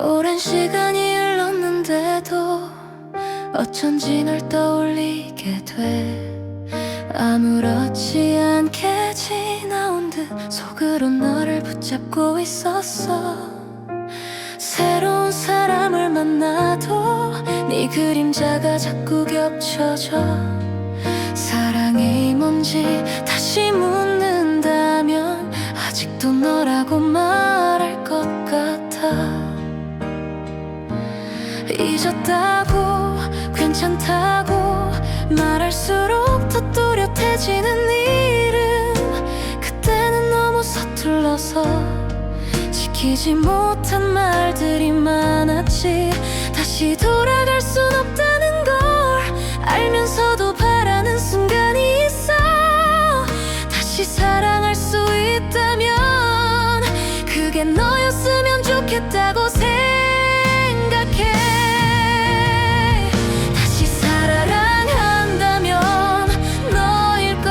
오랜 시간이 흘렀는데도 어쩐지 널 떠올리게 돼. 아무렇지 않게 지나온 듯 속으로 너를 붙잡고 있었어. 새로운 사람을 만나도 네 그림자가 자꾸 겹쳐져. 사랑이 뭔지 다시 묻는다면 아직도 너라고 말할 것 같아. 잊었다고 괜찮다고 말할수록 더 또렷해지는 이름. 그때는 너무 서툴러서 지키지 못한 말들이 많았지. 다시 돌아갈 순 없다는 걸 알면서도 바라는 순간이 있어. 다시 사랑할 수 있다면 그게 너였으면 좋겠다고 생각해. 다시 사랑한다면 너일 것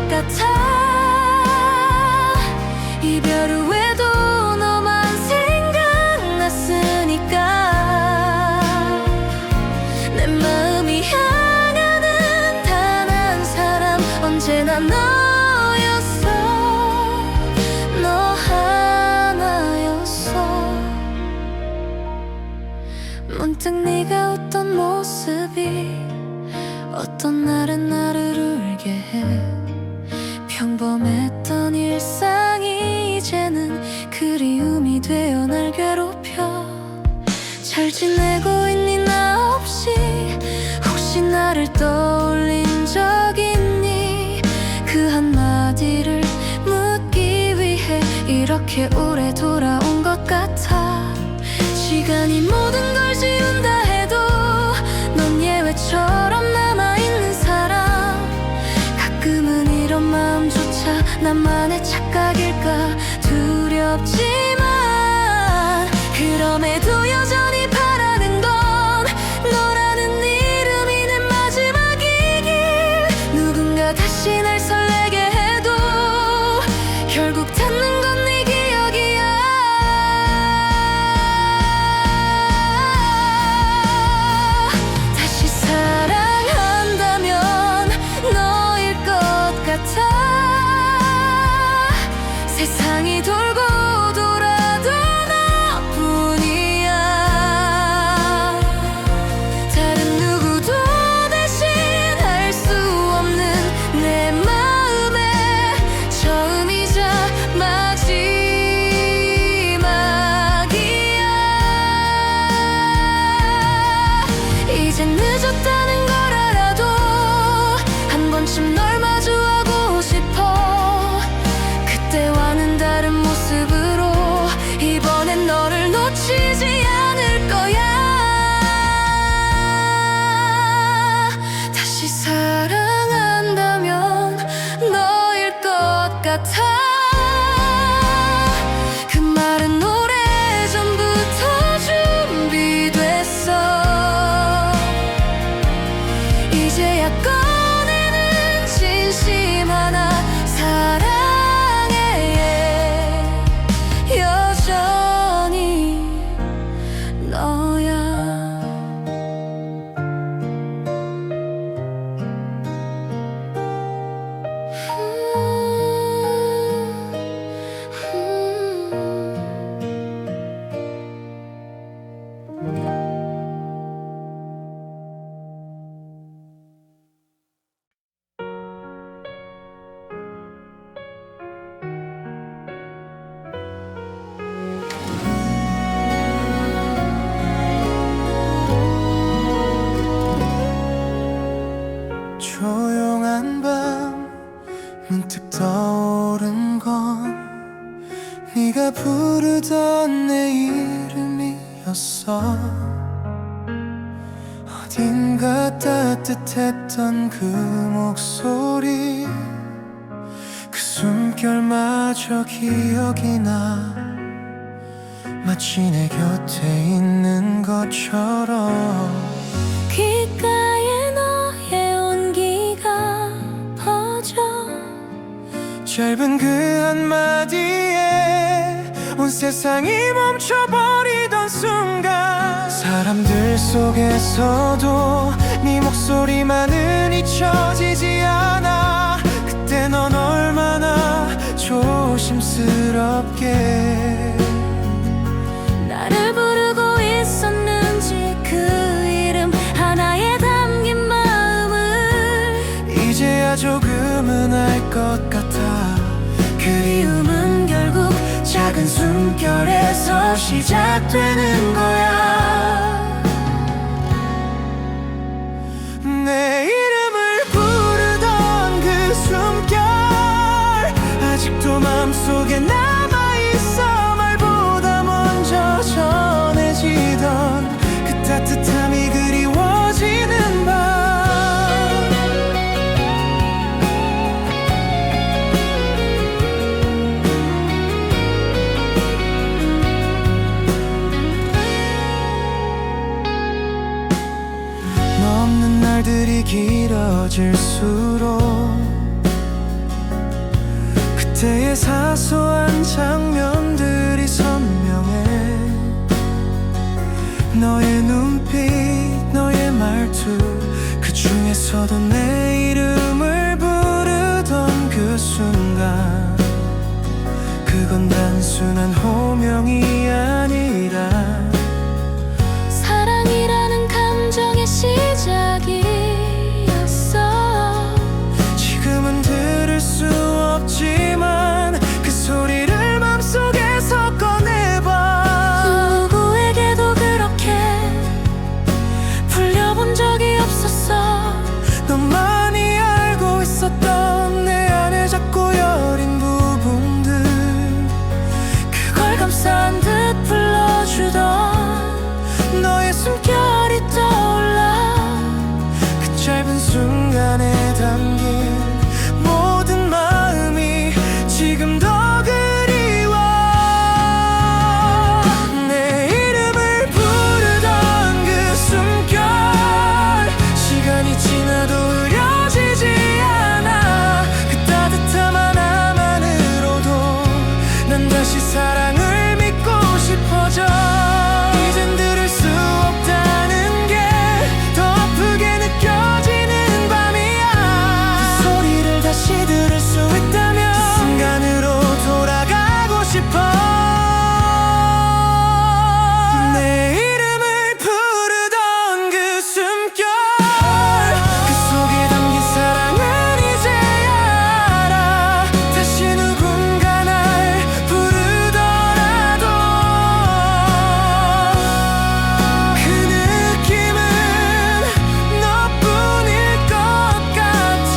같아. 이별 후에도 너만 생각났으니까. 내 마음이 향하는 단 한 사람 언제나 너였어. 너 하나였어. 문득 네가 웃던 모습이 어떤 날은 나를 울게 해. 평범했던 일상이 이제는 그리움이 되어 날 괴롭혀. 잘 지내고 있니 나 없이. 혹시 나를 떠올린 적 있니. 그 한마디를 묻기 위해 이렇게 오래 돌아온 것 같아. 시간이 모든 걸 지운다 해도 넌 예외처럼 남아있는 사람. 가끔은 이런 마음조차 나만의 착각일까 두렵지만 그럼에도 여전히 바라는 건 너라는 이름이 내 마지막이길. 누군가 다시 날 설레게 해도 결국 닿는 건 네 기억이야. 다시 사랑한다면 너일 것 같아. 세상이 돌고 돌아도 너뿐이야. 다른 누구도 대신할 수 없는 내 마음의 처음이자 마지막이야. 이제 늦었다는 걸 알아도 한 번쯤 널 마주하고 싶어. 그때와는 다른 모습으로 이번엔 너를 놓치지 않을 거야. 다시 사랑한다면 너일 것 같아. 그 말은 오래전부터 준비됐어. 이제야 꺼내는 진심 하나. 사랑해. 여전히 너야. 조용한 밤 문득 떠오른 건 네가 부르던 내 이름이었어. 어딘가 따뜻했던 그 목소리. 그 숨결마저 기억이 나. 마치 내 곁에 있는 것처럼. 귓가에 너의 온기가 퍼져. 짧은 그 한마디에 온 세상이 멈춰버리던 순간 속에서도 네 목소리만은 잊혀지지 않아. 그때 넌 얼마나 조심스럽게 나를 부르고 있었는지 그 이름 하나에 담긴 마음을 이제야 조금은 알 것 같아. 그리움은 결국 작은 숨결에서 시작되는 거야. 내 이름을 부르던 그 숨결 아직도 맘속에 남아있어. 말보다 먼저 전해지던 그 따뜻함이 그리워지는 밤. 너 없는 날들이 길어질수록 그때의 사소한 장면들이 선명해. 너의 눈빛, 너의 말투, 그 중에서도 내 이름을 부르던 그 순간, 그건 단순한 호명이 아니라 사랑이라는 감정의 시작이었어. 지금은 들을 수 없지만 그 소리를 맘속에서 꺼내봐. 누구에게도 그렇게 불려본 적이 없었어. 너만이 알고 있었던 내 안에 작고 여린 부분들, 그걸 감싼 듯 불러주던 너의 숨결이 떠올라. 그 짧은 순간에 담긴 모든 마음이 지금 더 그리워. 내 이름을 부르던 그 숨결 시간이 지나도 흐려지지 않아. 그 따뜻함 하나만으로도 난 다시 사랑을 믿고 싶어져. 이젠 들을 수 없다는 게 더 아프게 느껴지는 밤이야. 그 소리를 다시 들을 수 있다면 그 순간으로 돌아가고 싶어. 내 이름을 부르던 그 숨결, 그 속에 담긴 사랑은 이제야 알아. 다시 누군가 날 부르더라도 그 느낌은 너뿐일 것 같아.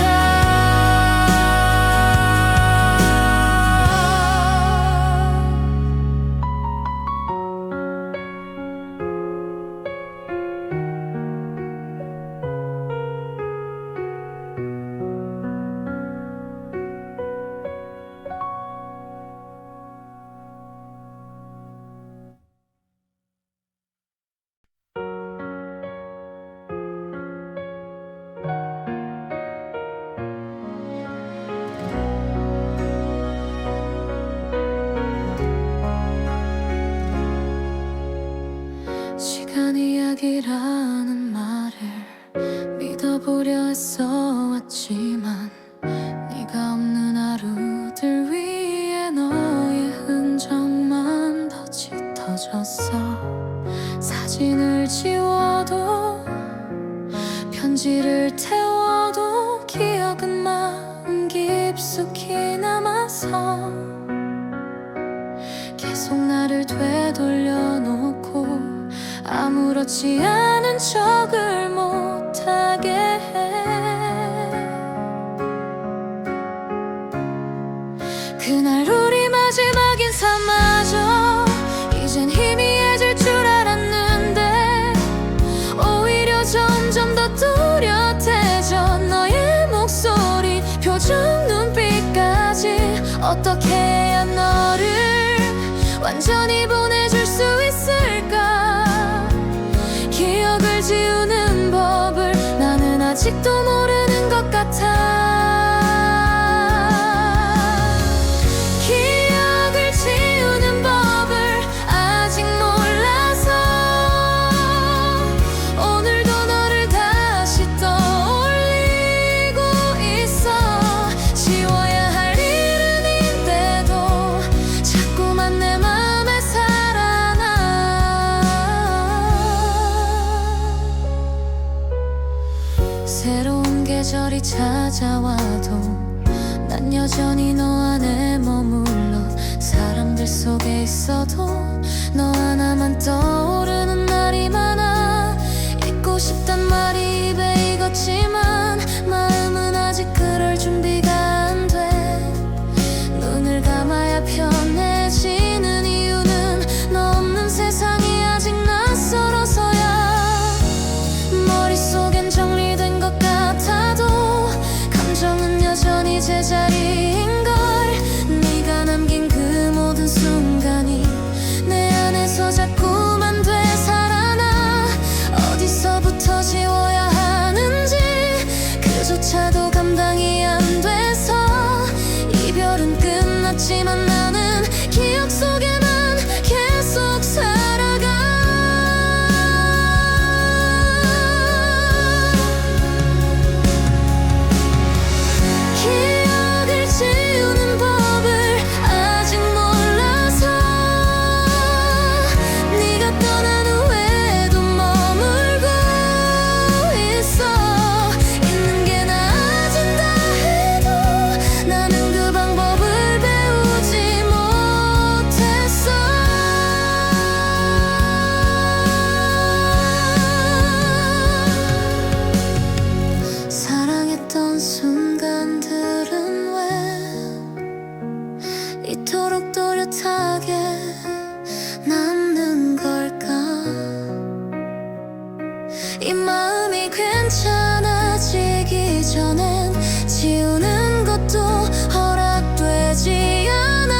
시간 이야기라는 말을 믿어보려 했어 왔지만 네가 없는 하루들 위에 너의 흔적만 더 짙어졌어. 사진을 지워도 편지를 태워도 기억은 마음 깊숙이 남아서 계속 나를 되돌려 놓고 아무렇지 않은 척을 못하게 해. 그날 우리 마지막 인사마저 이젠 희미해질 줄 알았는데 오히려 점점 더 뚜렷해져. 너의 목소리, 표정, 눈빛까지 어떻게 해야 너를 완전히 보내줄 수 있을까. 기억을 지우는 법을 나는 아직도 모르는 것 같아. 기억을 지우는 법을 아직 몰라서 찾아와도 난 여전히 너 안에 머물러 사람들 속에 있어도 너 하나만 떠오르는 날이 많아. 잊고 싶단 말이 입에 익었지만 마음은 아직 그럴 준비가 안 돼. 눈을 감아야 편해지는 이유는 너 없는 세상이 아직 낯설어서야. 머릿속엔 정리된 것 같아도 감정은 여전히 제자리인걸. 네가 남긴 그 모든 순간이 내 안에서 자꾸만 되살아나. 어디서부터 지워야 하는지 그조차도 감당이 안 돼서 이별은 끝났지만 나는 기억 속에만 계속 살아가. 기억을 지우는 법을 아직 몰라서 네가 떠난 후에도 머물고 있어. 있는 게 나아진다 해도 나는 그 방법을 배우지 못했어. 사랑했던 순간들은 왜 이토록 또렷하게 남는 걸까? 이 마음이 괜찮아지기 전엔 지우는 것도 허락되지 않아.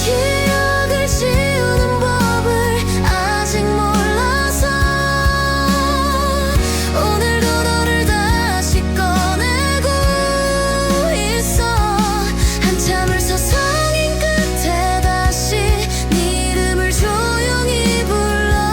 기억을 지우는 법을 아직 몰라서 오늘도 너를 다시 꺼내고 있어. 한참을 서성인 끝에 다시 네 이름을 조용히 불러본다.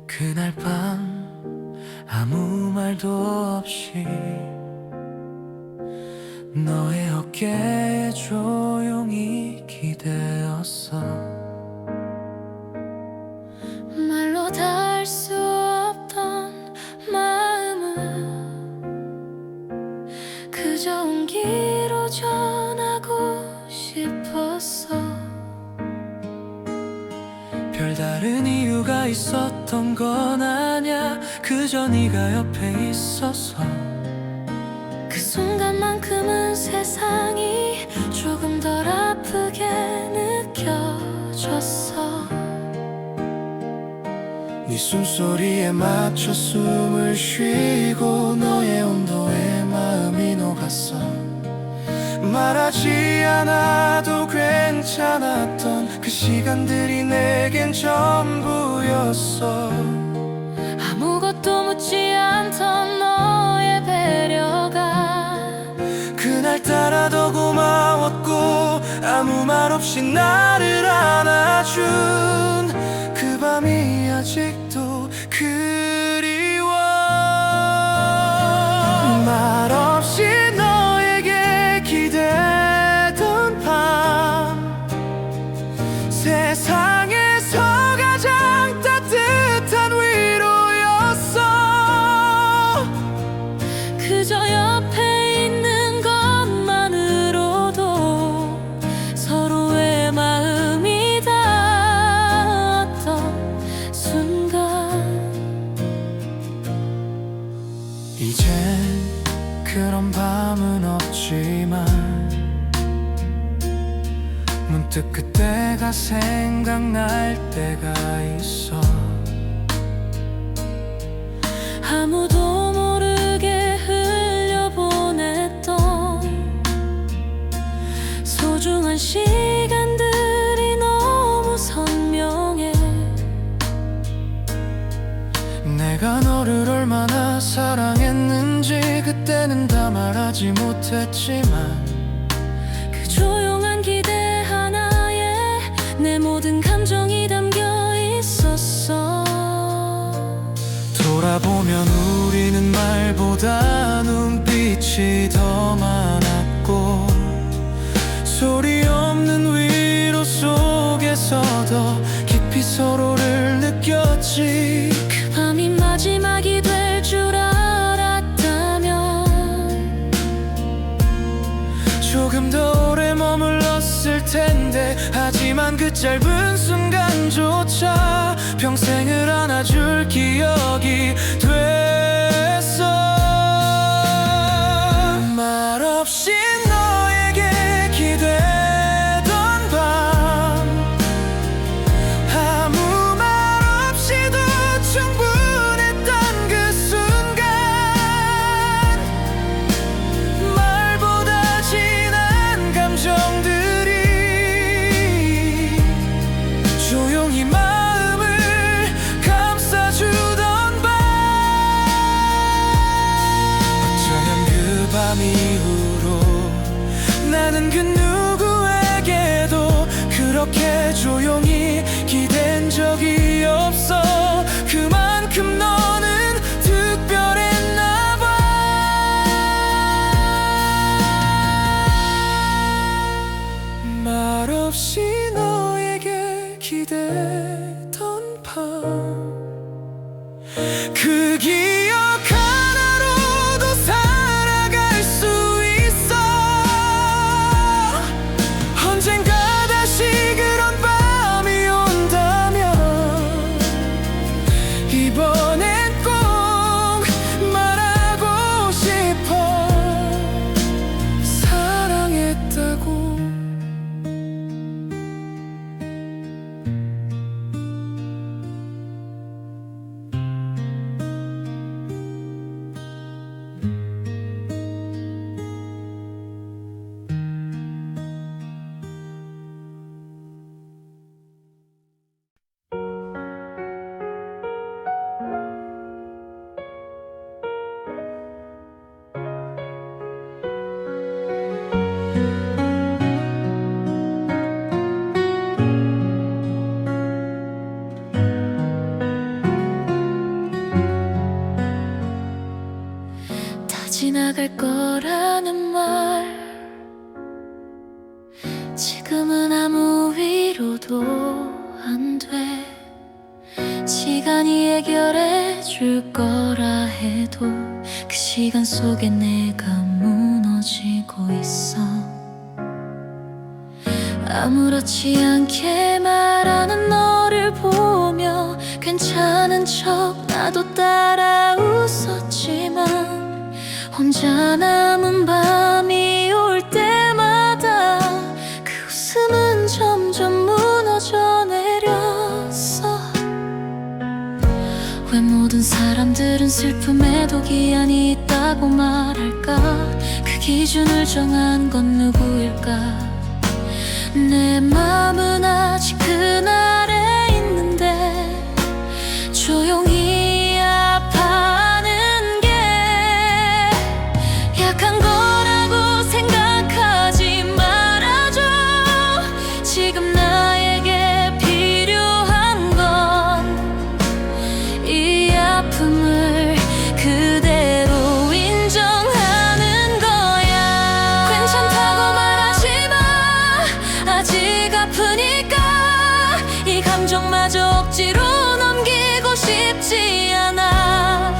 그날 밤 아무 말도 없이 너의 어깨에 조용히 기대었어. 말로 닿을 수 없던 마음은 그저 온기로 전하고 싶었어. 별다른 이유가 있었던 건 아냐. 그저 네가 옆에 있어서. 그 순간만큼은 세상이 조금 덜 아프게 느껴졌어. 네 숨소리에 맞춰 숨을 쉬고 너의 온도에 마음이 녹았어. 말하지 않아도 괜찮았던 그 시간들이 내겐 전부였어. 아무것도 묻지 않던 너의 배려가 그날따라 더 고마웠고 아무 말 없이 나를 안아준 그 밤이 아직도 그리워. 말없이 너에게 기대던 밤 세상에서 가장 따뜻한 위로였어. 그저 옆에 있는 것만으로도 서로의 마음이 닿았던 순간. 이젠 그런 밤은 없지만 문득 그때가 생각날 때가 있어. 아무도 모르게 흘려보냈던 소중한 시간들이 너무 선명해. 내가 너를 얼마나 사랑했는지 그때는 다 말하지 못했지만 그 조용한 기대 하나에 내 모든 감정이 담겨 있었어. 돌아보면 우리는 말보다 눈빛이 더 많았고 소리 없는 위로 속에서 더 깊이 서로를 느꼈지. 그 밤이 마지막이 될 줄 알았다면 조금 더 오래 머물렀을 텐데 하지만 그 짧은 순간조차 평생을 안아줄 기억이 됐어. 말없이 너에게 기대던 밤 아무 말 없이도 충분했던 그 순간 말보다 진한 감정들이 조용히 마음을 감싸주던 밤. 어쩌면 그 밤 이후로 나는 그 누구에게도 그렇게 조용히 기댄 적이 없어. 그만큼 너는 특별했나 봐. 말없이 너에게 기대던 밤 그 기억 하나로도 살아갈 수 있어. 언젠가 다시 그런 밤이 온다면 이번엔 꼭 말하고 싶어. 사랑했다고. 다 지나갈 거라는 말 지금은 아무 위로도 안 돼. 시간이 해결해 줄 거라 해도 그 시간 속에 내가 무너지고 있어. 아무렇지 않게 말하는 너를 보며 괜찮은 척 나도 따라 웃었지만 혼자 남은 밤이 올 때마다 그 웃음은 점점 무너져 내렸어. 왜 모든 사람들은 슬픔에도 기한이 있다고 말할까? 그 기준을 정한 건 누구일까? 내 맘은 아직 그날에 있는데 조용히 아파하는 게 약한 거라고 생각하지 말아줘. 지금 나에게 필요한 건 이 아픔을 그대로 인정하는 거야. 괜찮다고 말하지 마. 아직 아프니까 이 감정마저 억지로 넘기고 싶지 않아.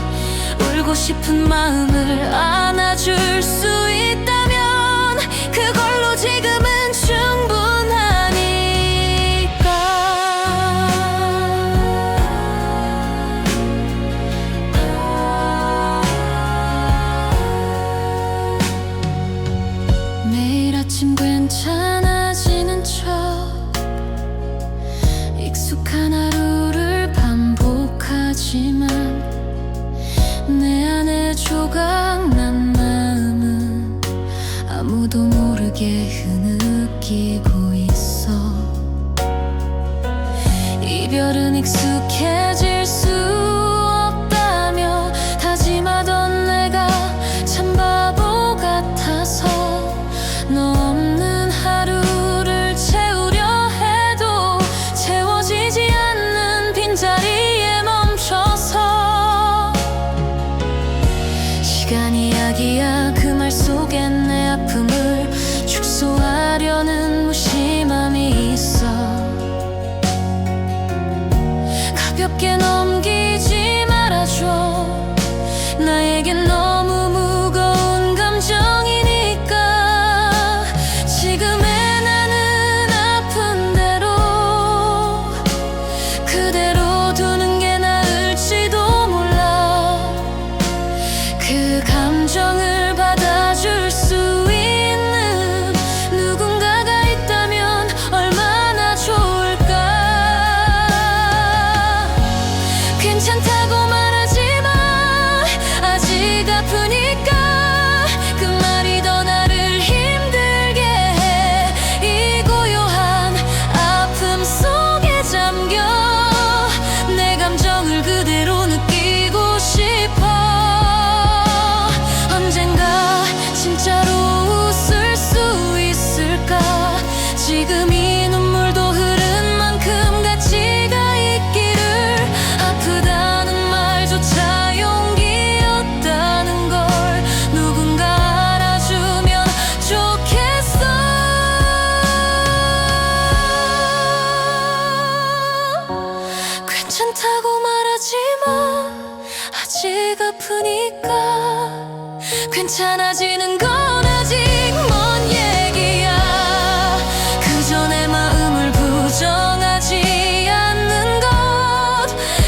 울고 싶은 마음을 안아줄 수 있다면 그걸로 지금은 충분하니까. 매일 아침 괜찮아지는 척 익숙한 하루를 반복하지만 내게 흐느끼고 있어. 이별은 익숙해질 수 없다며 다짐하던 내가 참 바보 같아서 너 없는 하루를 채우려 해도 채워지지 않는 빈자리에 멈춰서 시간이 약이야 그 말 속엔 내 아픔을 축소하려는 무심함이 있어. 가볍게 넘기지 말아줘. 나에겐 너무 무거운 감정이니까. 지금의 나는 아픈 대로 그대로 두는 게 나을지도 몰라. 그 감정을 받아줄 수 있는 누군가가 있다면 얼마나 좋을까. 괜찮다고 말하지 마. 아직 아프니까. 그 말이 더 나를 힘들게 해. 이 고요한 아픔 속에 잠겨 내 감정을 그대로 느끼고 싶어. 언젠가 진짜로 웃을 수 있을까. 지금 이 눈물도 흐른 만큼 가치가 있기를. 아프다는 말조차 용기였다는 걸 누군가 알아주면 좋겠어. 괜찮다고 말하지 마. 아직 아프니까. 괜찮아지는 건 아직 먼 얘기야. 그저 내 마음을 부정하지 않는 것,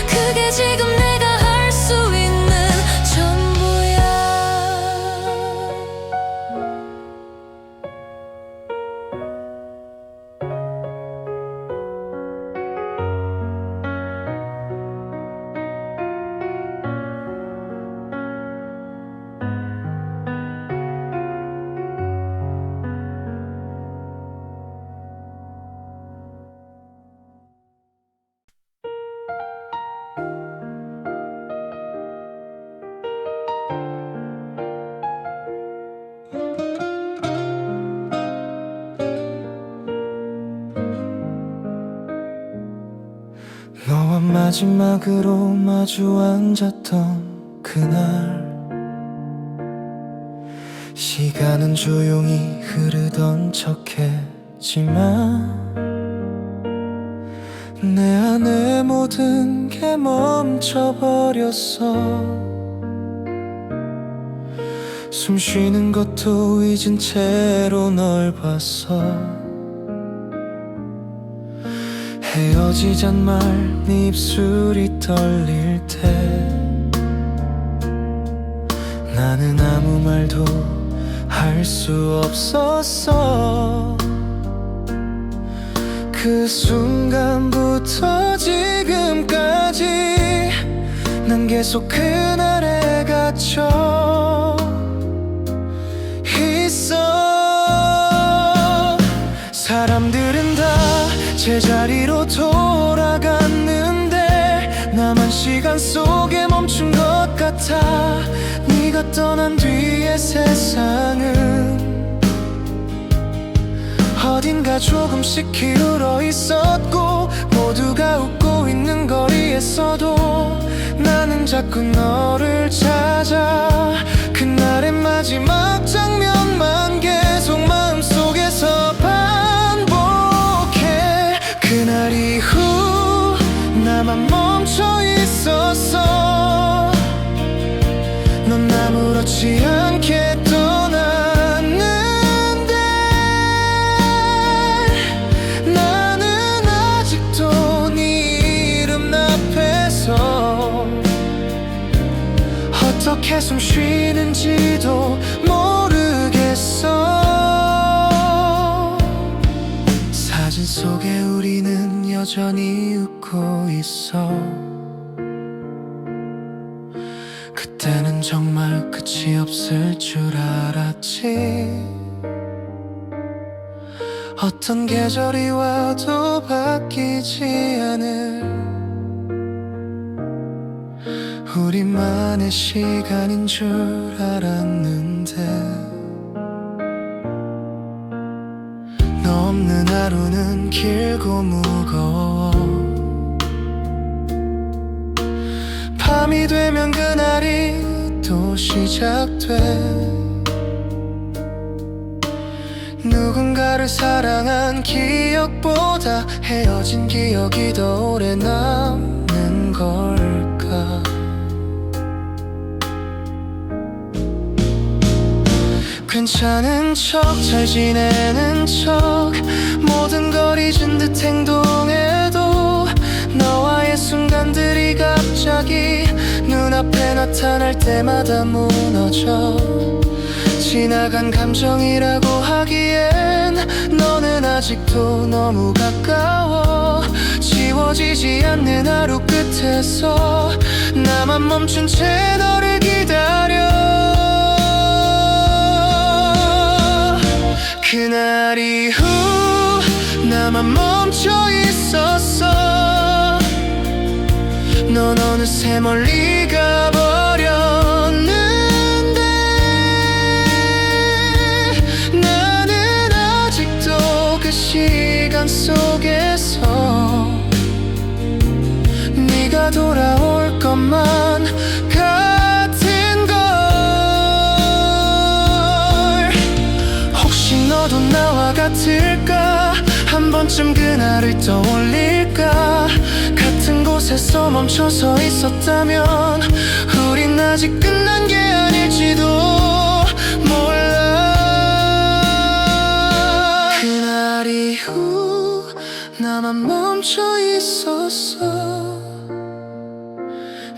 그게 지금 내가 할 수 있는 전부야. 너와 마지막으로 마주 앉았던 그날, 시간은 조용히 흐르던 척했지만 내 안에 모든 게 멈춰버렸어. 숨 쉬는 것도 잊은 채로 널 봤어. 헤어지잔 말 네 입술이 떨릴 때 나는 아무 말도 할 수 없었어. 그 순간부터 지금까지 난 계속 그날에 갇혀 있어. 사람들은 다 제자리로 돌아갔는데 나만 시간 속에 멈춘 것 같아. 네가 떠난 뒤에 세상은 어딘가 조금씩 기울어 있었고 모두가 웃고 있는 거리에서도 나는 자꾸 너를 찾아. 그날의 마지막 장면만 계속 마음속에서 반복해. 그날 이후 나만 멈춰 있었어. 넌 아무렇지 않게 떠났는데 나는 아직도 네 이름 앞에서 어떻게 숨 쉬는지도 모르겠어. 사진 속에 우리는 여전히 웃고 있어. 그때는 정말 끝이 없을 줄 알았지. 어떤 계절이 와도 바뀌지 않을 우리만의 시간인 줄 알았는데 너 없는 하루는 길고 무거워 밤이 되면 그날이 또 시작돼 누군가를 사랑한 기억보다 헤어진 기억이 더 오래 남는 걸까 괜찮은 척 잘 지내는 척 모든 걸 잊은 듯 행동해도 너와의 순간들이 갑자기 눈앞에 나타날 때마다 무너져 지나간 감정이라고 하기엔 너는 아직도 너무 가까워 지워지지 않는 하루 끝에서 나만 멈춘 채 너를 기다려 그날 이후 나만 멈춰 있었어 넌 어느새 멀리 가버렸는데 나는 아직도 그 시간 속에서 네가 돌아올 것만 같은 걸 혹시 너도 나와 같을까 한 번쯤 그날을 떠올릴까 같은 곳에서 멈춰서 있었다면 우린 아직 끝난 게 아닐지도 몰라 그날 이후 나만 멈춰 있었어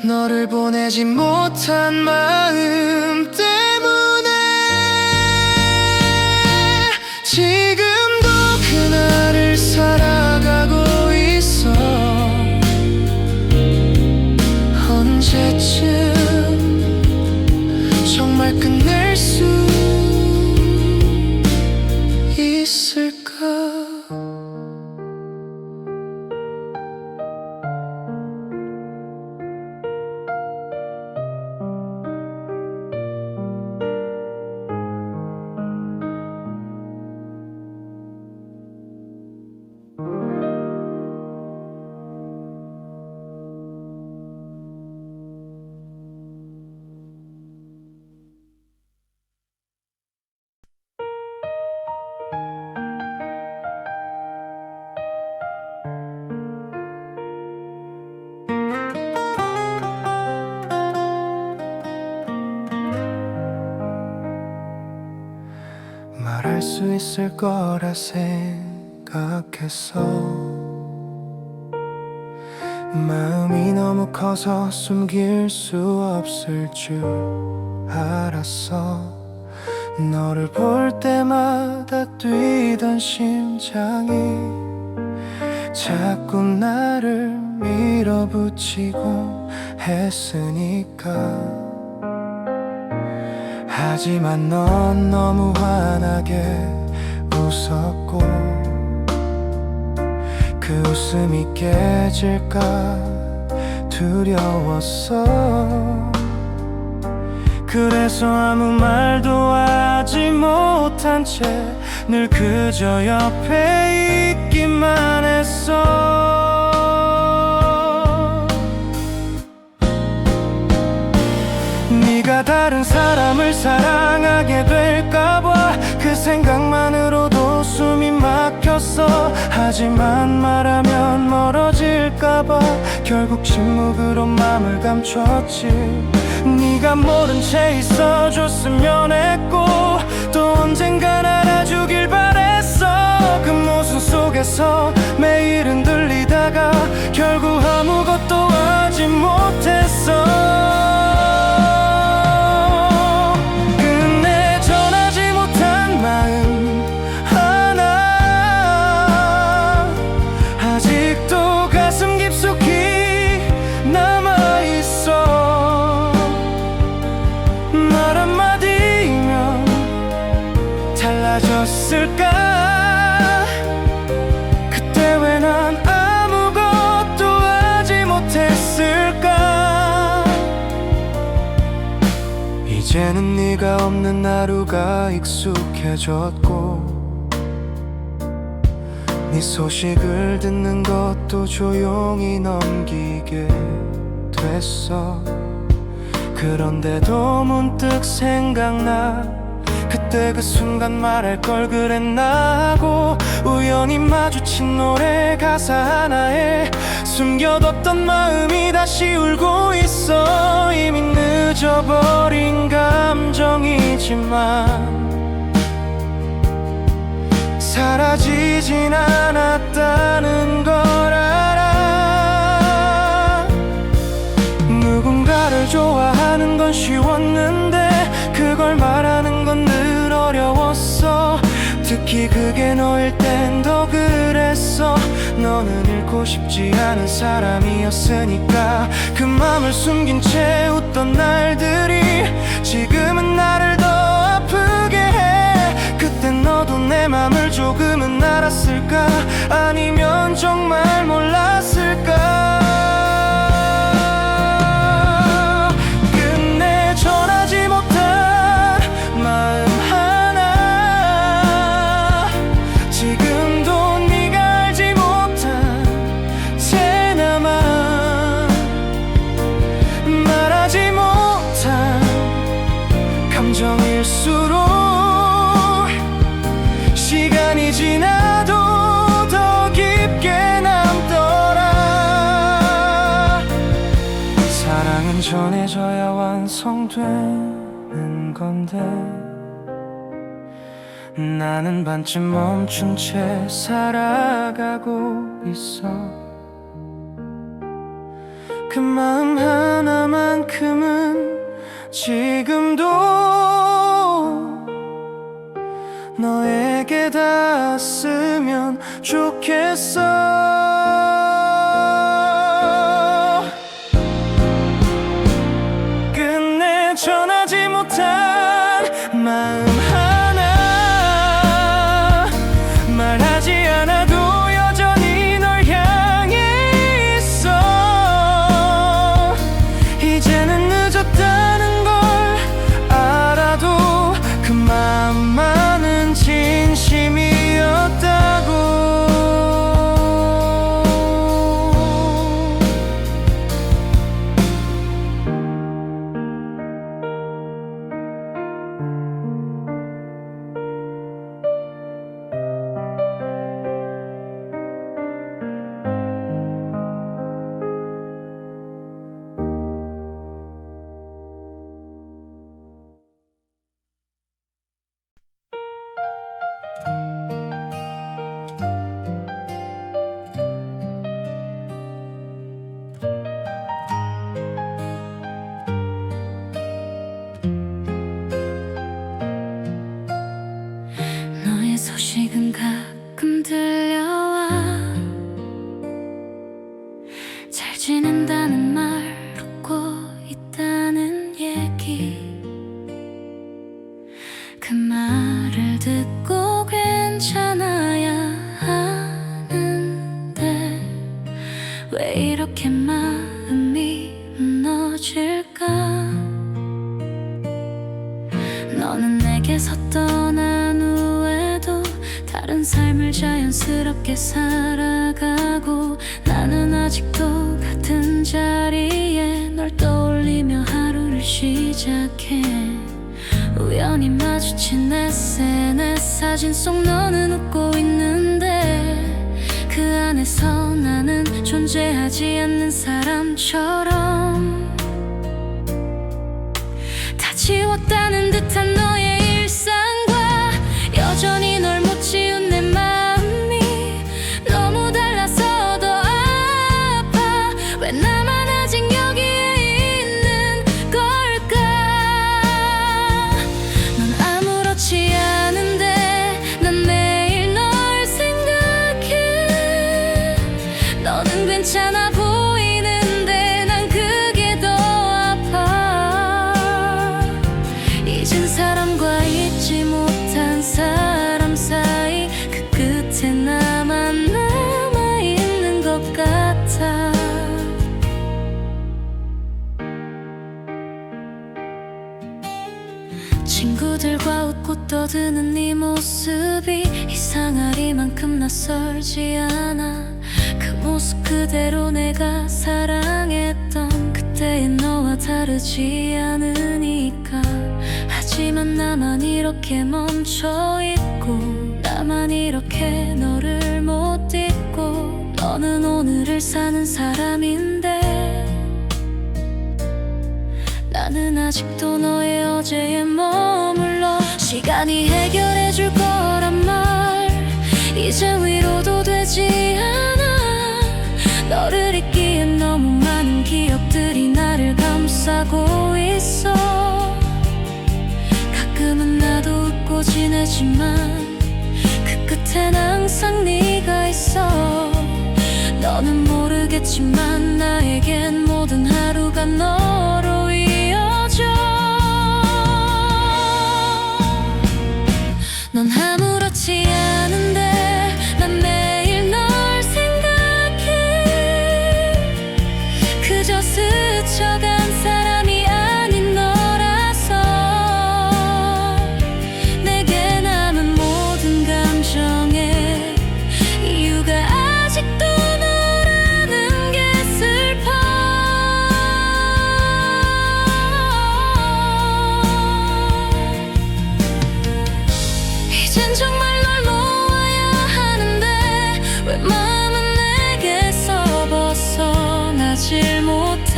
너를 보내지 못한 마음 때문에 지금도 그날을 살아가고 있어 언제쯤 정말 끝낼 수 있을까 말할 수 있을 거라 생각했어 마음이 너무 커서 숨길 수 없을 줄 알았어 너를 볼 때마다 뛰던 심장이 자꾸 나를 밀어붙이고 했으니까 하지만 넌 너무 환하게 웃었고 그 웃음이 깨질까 두려웠어 그래서 아무 말도 하지 못한 채 늘 그저 옆에 있기만 했어 네가 다른 사람을 사랑하게 될까봐 그 생각만으로도 숨이 막혔어 하지만 말하면 멀어질까봐 결국 침묵으로 맘을 감췄지 네가 모른 채 있어줬으면 했고 또 언젠간 알아주길 바랬어 그 모습 속에서 매일은 들리다가 결국 아무것도 하지 못했어 끝내 전하지 못한 마음 하나 아직도 가슴 깊숙이 남아있어 말 한마디면 달라졌을까 이제는 네가 없는 하루가 익숙해졌고 네 소식을 듣는 것도 조용히 넘기게 됐어. 그런데도 문득 생각나 그때 그 순간 말할 걸 그랬나 하고 우연히 마주친 노래 가사 하나에 숨겨뒀던 마음이 다시 울고 있어. 이미 늦어버린 감정이지만 사라지진 않았다는 걸 알아. 누군가를 좋아하는 건 쉬웠는데 그걸 말하는 건 늘 어려웠어. 특히 그게 너일 땐 더 그랬어. 너는 잃고 싶지 않은 사람이었으니까. 그 맘을 숨긴 채 웃던 날들이 지금은 나를 더 아프게 해. 그땐 너도 내 맘을 조금은 알았을까? 아니면 정말 몰랐을까? 끝내 전하지 못한 마음 하나, 지금도 네가 알지 못한 채 남아. 말하지 못한 감정일수록 시간이 지나도 더 깊게 남더라. 사랑은 전해져야 완성되는 건데 나는 반쯤 멈춘 채 살아가고 있어. 그 마음 하나만큼은 지금도 너에게 닿았으면 좋겠어. 끝내 전하지 못한 마음 하나, 말하지 않아도 여전히 널 향해 있어. 이제는 늦었다는 걸 알아도 그 맘만은 진심이었다고. 너의 소식은 가끔 들려와. 잘 지낸다는 말, 웃고 있다는 얘기. 그 말을 듣고 괜찮아야 하는데 왜 이렇게 마음이 무너질까? 너는 내게서 떠난 후에도 다른 삶을 자연스럽게 살아가고 나는 아직도 같은 자리에 널 떠올리며 하루를 시작해. 우연히 마주친 SNS 사진 속 너는 웃고 있는데 그 안에서 나는 존재하지 않는 사람처럼 다 지웠다는 듯한 너의 일상과 여전히 널 못 지운 내 마음이 너무 달라서 더 아파. 왜 나만 아직 여기에 있는 걸까? 넌 아무렇지 않은데 난 매일 널 생각해. 너는 괜찮아 보이는데 난 그게 더 아파. 잊은 사람과 잊지 못한 사람 사이 그 끝에 나만 남아있는 것 같아. 떠드는 네 모습이 이상하리만큼 낯설지 않아. 그 모습 그대로 내가 사랑했던 그때의 너와 다르지 않으니까. 하지만 나만 이렇게 멈춰있고, 나만 이렇게 너를 못 잊고. 너는 오늘을 사는 사람인데 나는 아직도 너의 어제에 머물러. 시간이 해결해줄 거란 말 이제 위로도 되지 않아. 너를 잊기엔 너무 많은 기억들이 나를 감싸고 있어. 가끔은 나도 웃고 지내지만 그 끝엔 항상 네가 있어. 너는 모르겠지만 나에겐 모든 하루가 너로 이어져. 넌 아무렇지 않은데 난 매일 널 생각해. 그저 스쳐간 사람이 아닌 너라서 내게 남은 모든 감정에 이유가 아직도 너라는 게 슬퍼. 이젠 정말 널 놓아야 하는데 왜 마음은 내게서 벗어나질 못해.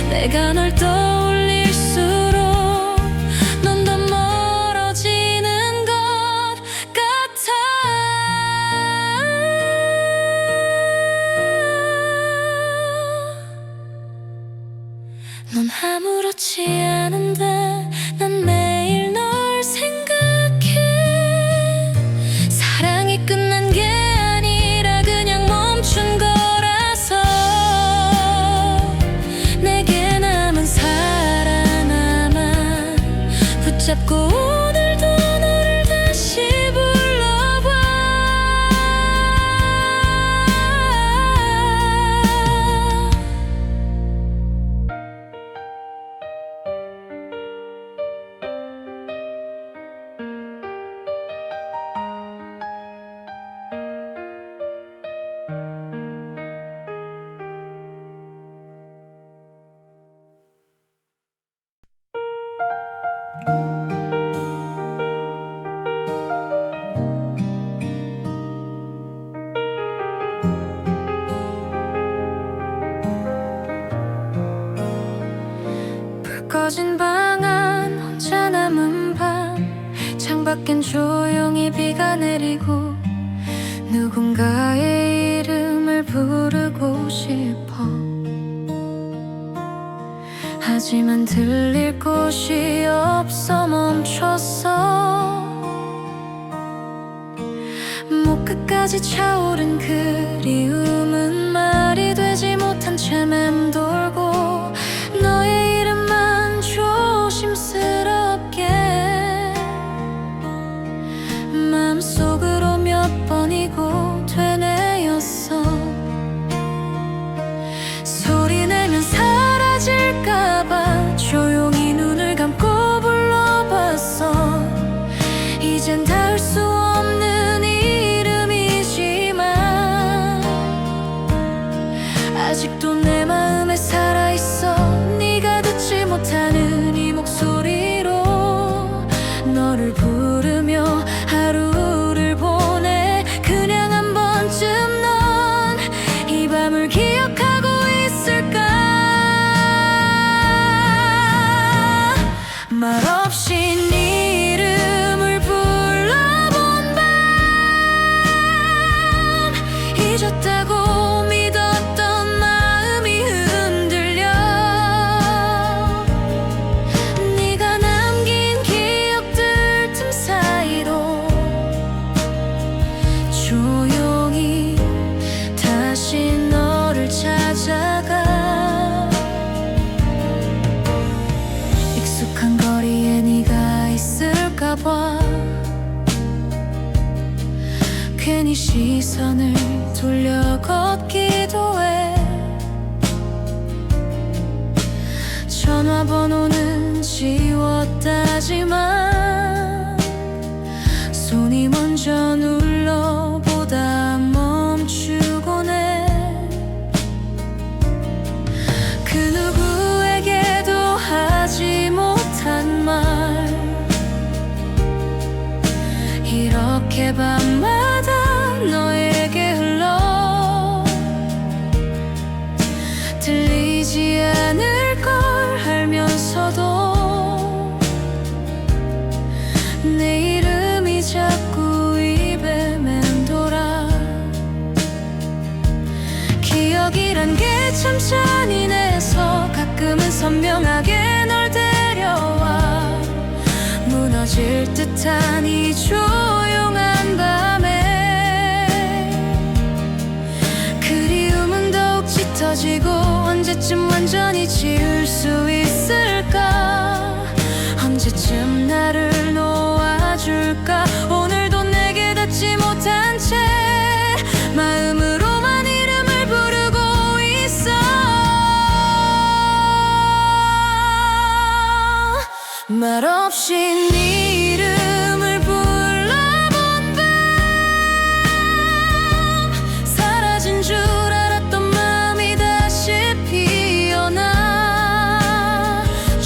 내가 널 떠올릴수록 넌 더 멀어지는 것 같아. 넌 아무렇지 않은데 난 매일 널 생각해. 사랑이 끝난 게 아니라 그냥 멈춘 거라서 내게 남은 사랑 하나 붙잡고 오늘도 너를 다시 불러봐. 불 꺼진 방 안 혼자 남은 밤, 창밖엔 조용히 비가 내리고 누군가의 이름을 부르고 싶어. 하지만 들릴 곳이 없어 멈췄어. 목 끝까지 차오른 그리움은 말이 되지 못한 채 맴돌고 너의 이름만 조심스럽게 마음속으로 몇 번이고 되뇌었어. 소리내면 사라질까봐 조용히 눈을 감고 불러봤어. 이젠 닿을 수 없는 이름이지만 아직도 내 마음에 살아있어. 네가 듣지 못하는 이 목소리로 너를 부르며 하루를 보내. 그냥 한 번쯤 넌 이 밤을 기억하고 있을까. 말없이 네 이름을 불러본 밤, 잊었다고 믿었던 마음이 흔들려. 네가 남긴 기억들 틈 사이로 조용히 다시 너를 찾아가. 익숙한 거리에 네가 있을까봐 괜히 시선을 돌려 걷기도 해. 전화번호는 지웠다지만 기억이란 게 참 잔인해서 가끔은 선명하게 널 데려와 무너질 듯한 이 조용한 밤에 그리움은 더욱 짙어지고 언제쯤 완전히 지울 수 있을까 언제쯤 나를 놓아줄까 오늘도 내게 닿지 못한 채 마음으로만 이름을 부르고 있어 말없이 네 이름을 불러본 밤 사라진 줄 알았던 마음이 다시 피어나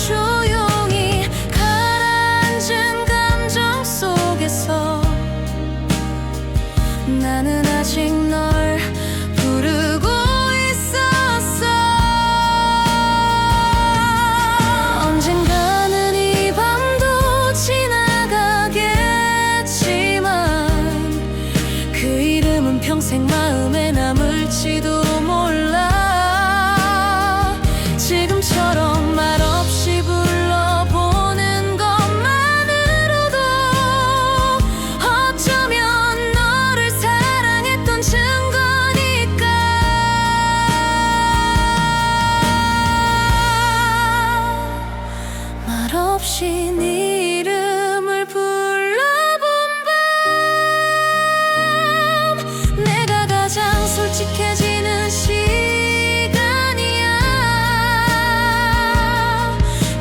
조용히 가라앉은 감정 속에서 나는 아직 널 부르고 있었어 언젠가는 이 밤도 지나가겠지만 그 이름은 평생 마음에 남을지도 몰라 지금처럼 말없이 불러보는 것만으로도 어쩌면 너를 사랑했던 증거니까 말없이 네 이름을 불러본 밤 내가 가장 솔직해지는 시간이야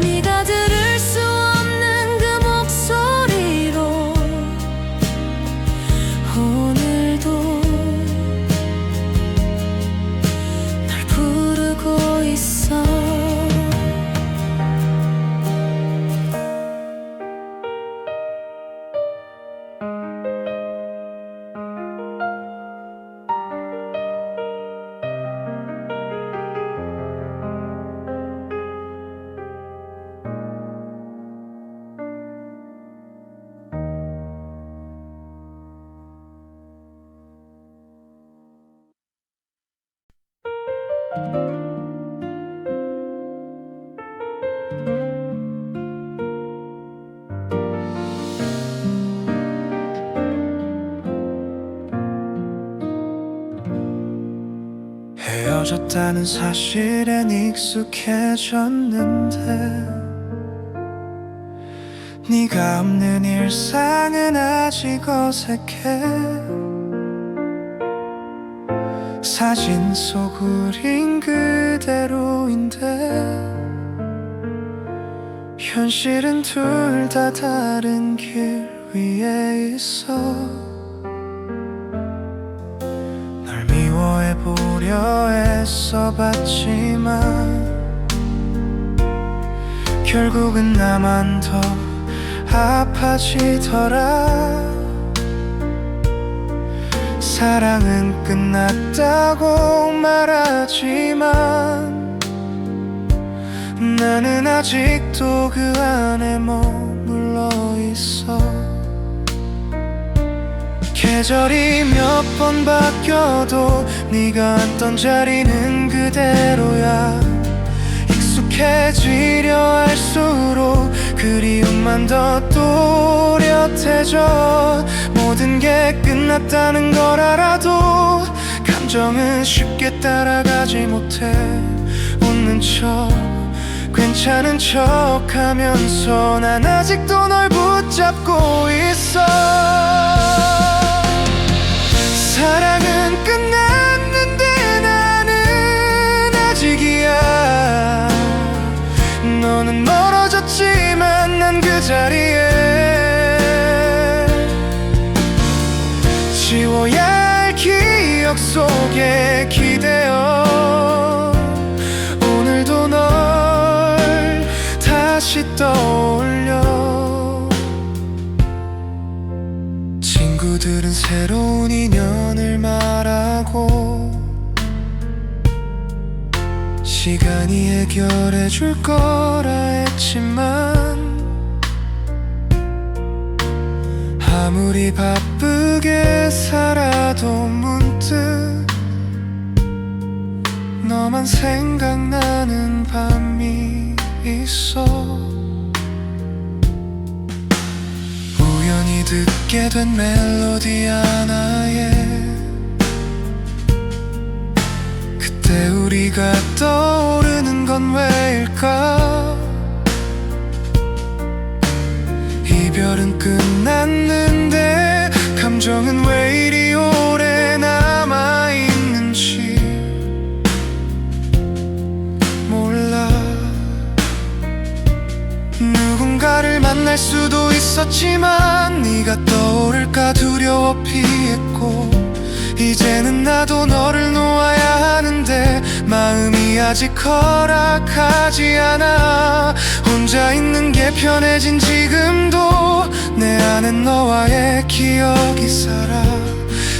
네가 들을 수 없는 그 목소리로 오늘도 널 부르고 있어 헤어졌다는 사실엔 익숙해졌는데 네가 없는 일상은 아직 어색해 사진 속 우린 그대로인데 현실은 둘 다 다른 길 위에 있어 널 미워해보려 애써봤지만 결국은 나만 더 아파지더라 사랑은 끝났다고 말하지만 나는 아직도 그 안에 머물러 있어 계절이 몇 번 바뀌어도 네가 앉던 자리는 그대로야 익숙해지려 할수록 그리움만 더 또렷해져 모든 게 끝났다는 걸 알아도 감정은 쉽게 따라가지 못해 웃는 척 괜찮은 척 하면서 난 아직도 널 붙잡고 있어 사랑은 끝났는데 나는 아직이야 너는 멀어졌지만 난 그 자리에 지워야 할 기억 속에 기대어 오늘도 널 다시 떠올려 친구들은 새로운 인연을 말하고 시간이 해결해 줄 거라 했지만 아무리 바쁘게 살아도 문득 너만 생각나는 밤이 있어. 우연히 듣게 된 멜로디 하나에 그때 우리가 떠오르는 건 왜일까? 이별은 끝났는데 감정은 왜 이리 오래 남아있는지 몰라. 누군가를 만날 수도 있었지만 네가 떠오를까 두려워 피했고, 이제는 나도 너를 놓아야 하는데 마음이 아직 허락하지 않아. 혼자 있는 게 편해진 지금도 내 안엔 너와의 기억이 살아.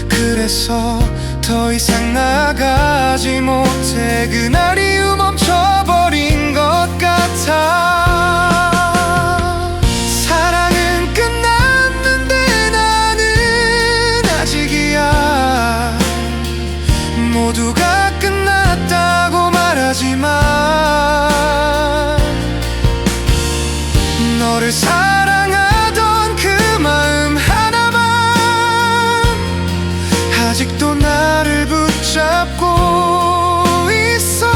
그래서 더 이상 나가지 못해. 그날 이후 멈춰버린 것 같아. 사랑은 끝났는데 나는 아직이야. 모두가 끝났다고 말하지만 너를 사랑하던 그 마음 하나만 아직도 나를 붙잡고 있어.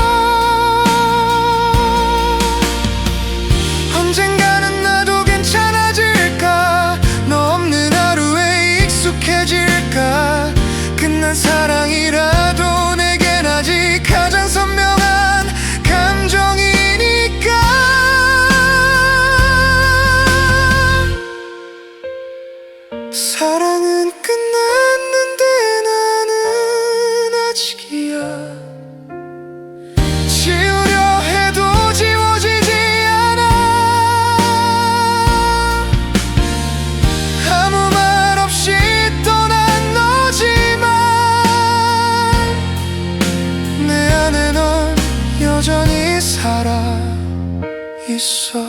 언젠가는 나도 괜찮아질까? 너 없는 하루에 익숙해질까? 끝난 사랑이라도 내겐 아직 가장 선명한 감정이니까. 사랑은 끝났는데 나는 아직이야. 지우려 해도 지워지지 않아. 아무 말 없이 떠난 너지만 내 안에 넌 여전히 살아 있어.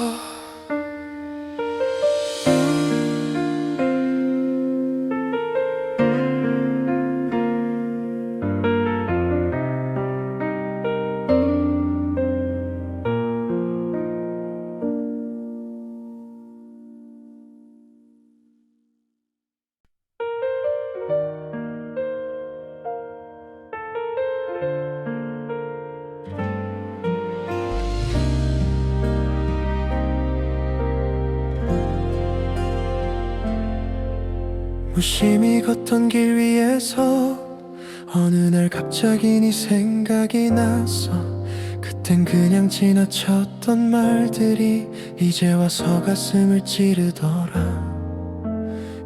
무심히 걷던 길 위에서 어느 날 갑자기 네 생각이 났어. 그땐 그냥 지나쳤던 말들이 이제 와서 가슴을 찌르더라.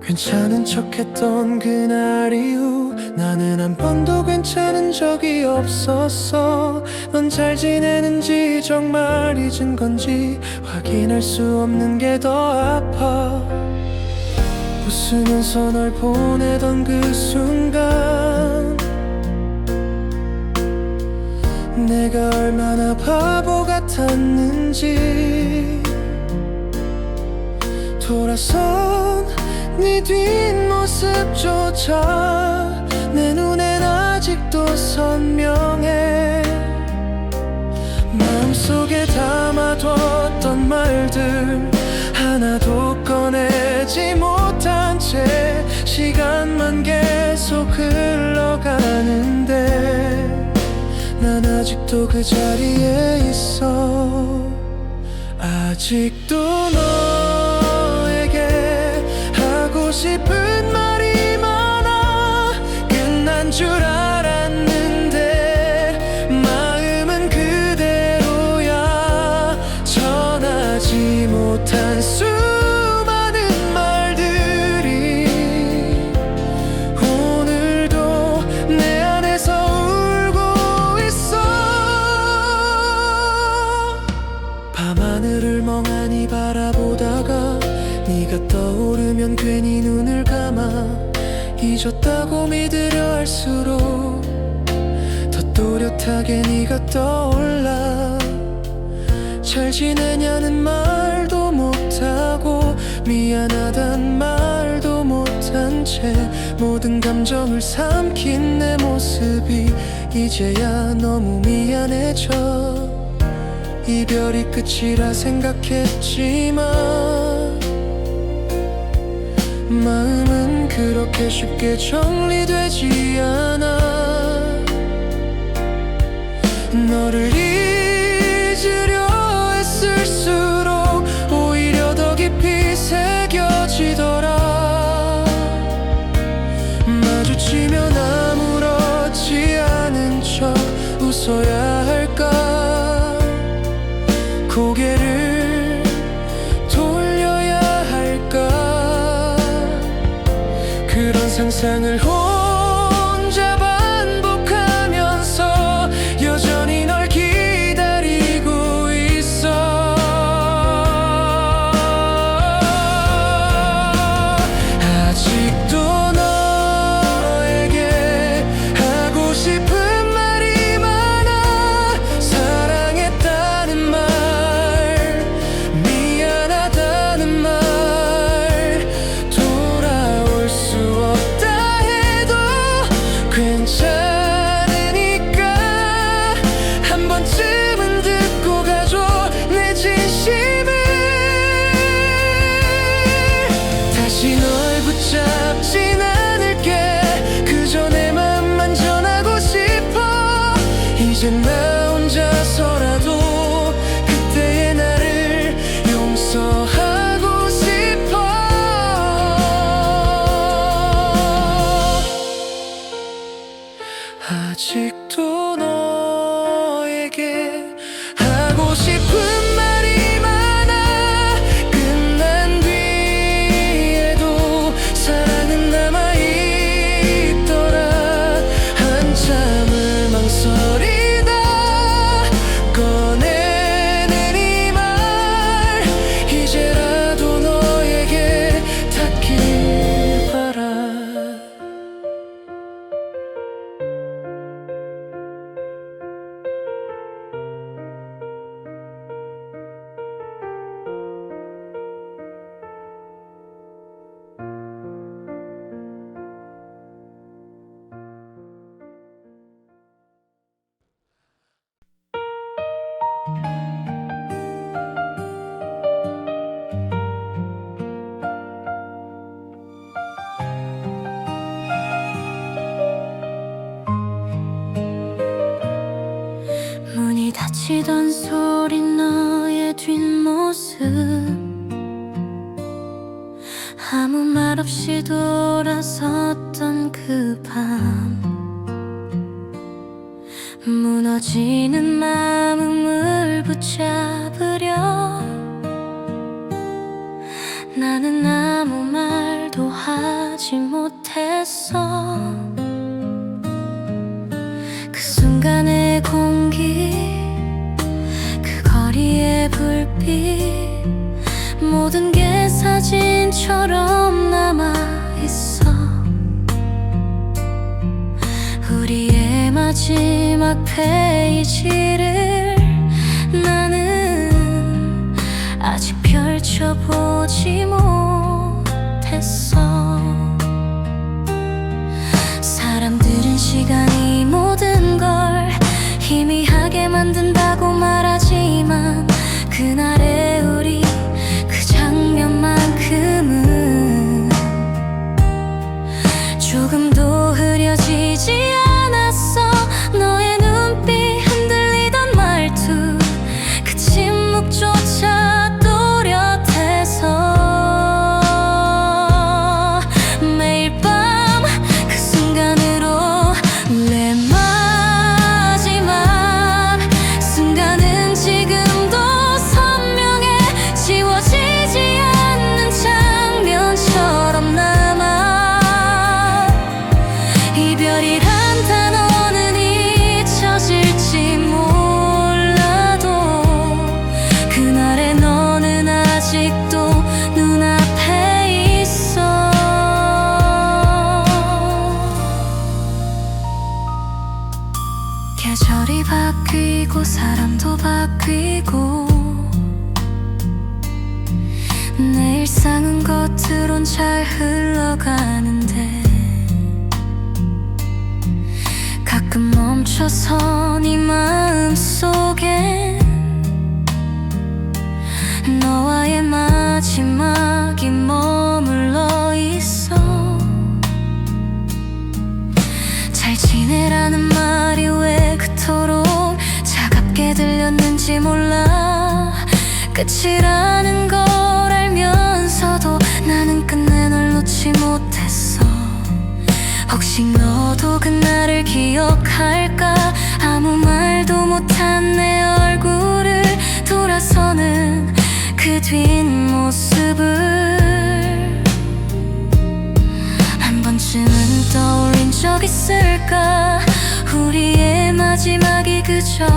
괜찮은 척했던 그날 이후 나는 한 번도 괜찮은 적이 없었어. 넌 잘 지내는지 정말 잊은 건지 확인할 수 없는 게 더 아파. 웃으면서 널 보내던 그 순간 내가 얼마나 바보 같았는지. 돌아선 네 뒷모습조차 내 눈엔 아직도 선명해. 마음속에 담아뒀던 말들 하나도 꺼내지 못한 채 시간만 계속 흘러가는데 난 아직도 그 자리에 있어. 아직도 너에게 하고 싶은 말이 많아. 끝난 줄 알았는데 마음은 그대로야. 전하지 못한 수많은 말들이 오늘도 내 안에서 울고 있어. 밤하늘을 멍하니 바라보다가 네가 떠오르면 괜히 눈을 감아. 잊었다고 믿으려 할수록 더 또렷하게 네가 떠올라. 잘 지내냐는 말도 못하고 미안하단 말도 못한 채 모든 감정을 삼킨 내 모습이 이제야 너무 미안해져. 이별이 끝이라 생각했지만 마음은 그렇게 쉽게 정리되지 않아. 너를 잊으려 애쓸수록 오히려 더 깊이 새겨지더라. 마주치면 아무렇지 않은 척 웃어야 할까? 고개를 돌려야 할까? 그런 상상을 혼자 반복하면서 여전히 널 기다리고 있어. 아직도 너에게 하고 싶은 말이 많아. 사랑했다는 말, 미안하다는 말, 돌아올 수 없다 해도 괜찮으니까 한 번쯤은 듣고 가줘 내 진심을. 다시 널 붙잡진 않을게. 그저 내 맘만 전하고 싶어. 이젠 나 혼자서라도 그때의 나를 용서하고 싶어. 아직도 너에게 하고 싶은 말이 많아. 끝난 뒤에도 사랑은 남아있더라. 한참을 망설이다 꺼내는 이 말, 이제라도 너에게 닿길 바라. 문이 닫히던 소리, 너의 뒷모습, 아무 말 없이 돌아섰던 그 밤. 무너지는 마음을 붙잡으려 나는 아무 말도 하지 못했어. 그 순간의 공기, 그 거리의 불빛, 모든 게 사진처럼 남아있어. 우리의 마지막 페이지를 나는 아직 펼쳐보지 못했어. 사람들은 시간이 모든 걸 희미하게 만든다고 말하지만 그날의 우리, 그 장면만큼은 조금도 흐려지지 않았어. 너의 눈빛, 흔들리던 말투, 그 침묵조차 또렷해서 매일 밤 그 순간으로 내 마지막 순간은 지금도 선명해. 지워지지 않는 장면처럼 남아. 이별이란 단어는 잊혀질지 몰라도 그날의 너는 아직도 눈앞에 있어. 계절이 바뀌고 사람도 바뀌고 내 일상은 겉으론 잘 흘러가는데 가끔 멈춰선 이 마음속에 너와의 마지막이 머물러 있어. 잘 지내라는 말이 왜 그토록 차갑게 들렸는지 몰라. 끝이라는 걸 알면서도 나는 끝내 널 놓지 못했어. 혹시 너도 그날을 기억할까? 아무 말도 못한 내 얼굴을 돌아서는 그 뒷모습을 한 번쯤은 떠올린 적 있을까? 우리의 마지막이 그저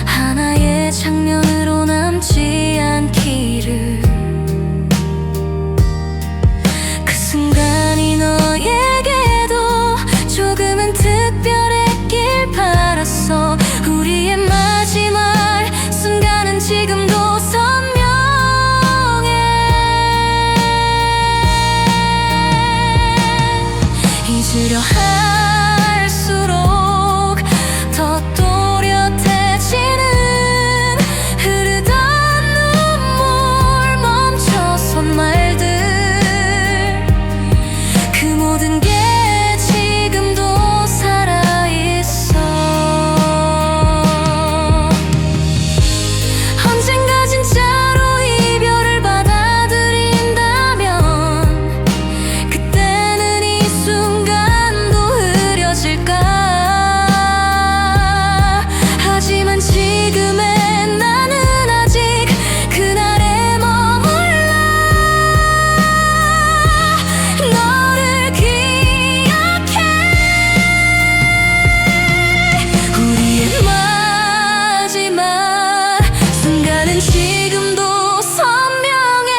하나의 장면으로 남지 않기를. 그 순간이 너에게도 조금은 특별했길 바랐어. 우리의 마지막 순간은 지금도 선명해. 잊으려 할수록 더 또렷해지는 흐르던 눈물, 멈춰선 말들, 그 모든 게 지금도 살아있어. 언젠가 진짜로 이별을 받아들인다면 그때는 이 순간도 흐려질까? 하지만 지금의 나는 아직 그날에 머물러 너를 기억해. 우리의 마지막 순간은 지금도 선명해.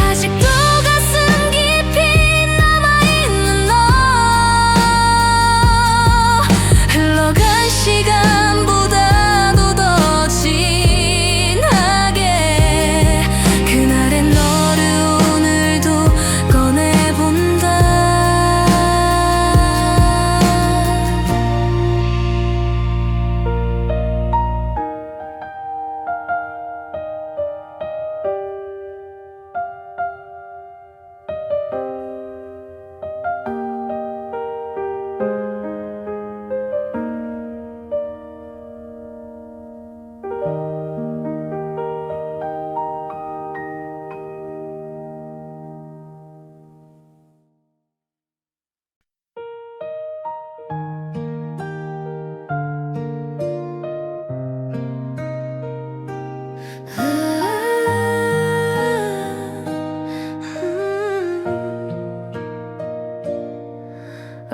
아직도 가슴 깊이 남아있는 너, 흘러간 시간보다도 더 진하게 그날의 너를 오늘도 꺼내본다.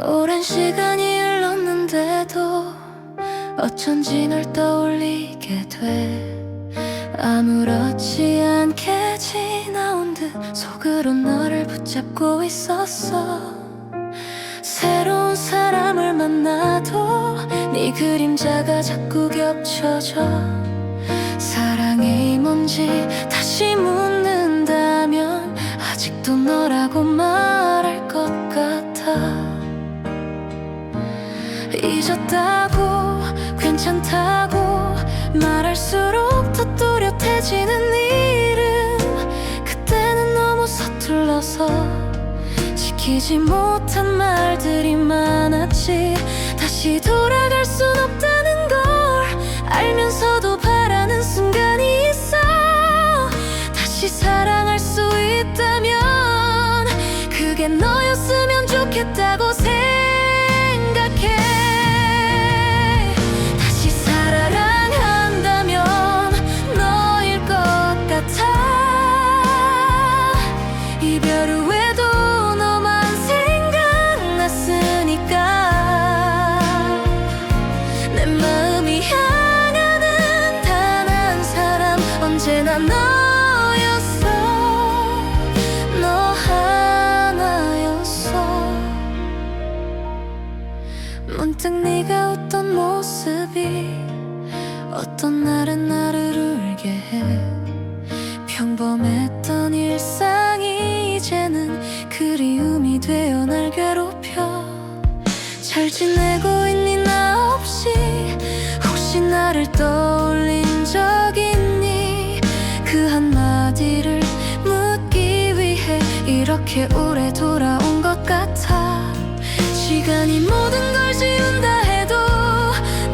오랜 시간이 흘렀는데도 어쩐지 널 떠올리게 돼. 아무렇지 않게 지나온 듯 속으로 너를 붙잡고 있었어. 새로운 사람을 만나도 네 그림자가 자꾸 겹쳐져. 사랑이 뭔지 다시 묻는다면 아직도 너라고 말할 것 같아. 잊었다고 괜찮다고 말할수록 더 또렷해지는 이름. 그때는 너무 서툴러서 지키지 못한 말들이 많았지. 다시 돌아갈 순 없다는 걸 알면서도 바라는 순간이 있어. 다시 사랑할 수 있다면 그게 너였으면 좋겠다고 생각해. 다시 사랑한다면 너일 것 같아. 이별 후에도 너만 생각났으니까. 내 마음이 향하는 단 한 사람 언제나 너였어. 너 하나였어. 문득 네가 웃던 모습이 어떤 날은 나를 울게 해. 평범했던 일상이 이제는 그리움이 되어 날 괴롭혀. 잘 지내고 있니 나 날 떠올린 적 있니? 그 한마디를 묻기 위해 이렇게 오래 돌아온 것 같아. 시간이 모든 걸 지운다 해도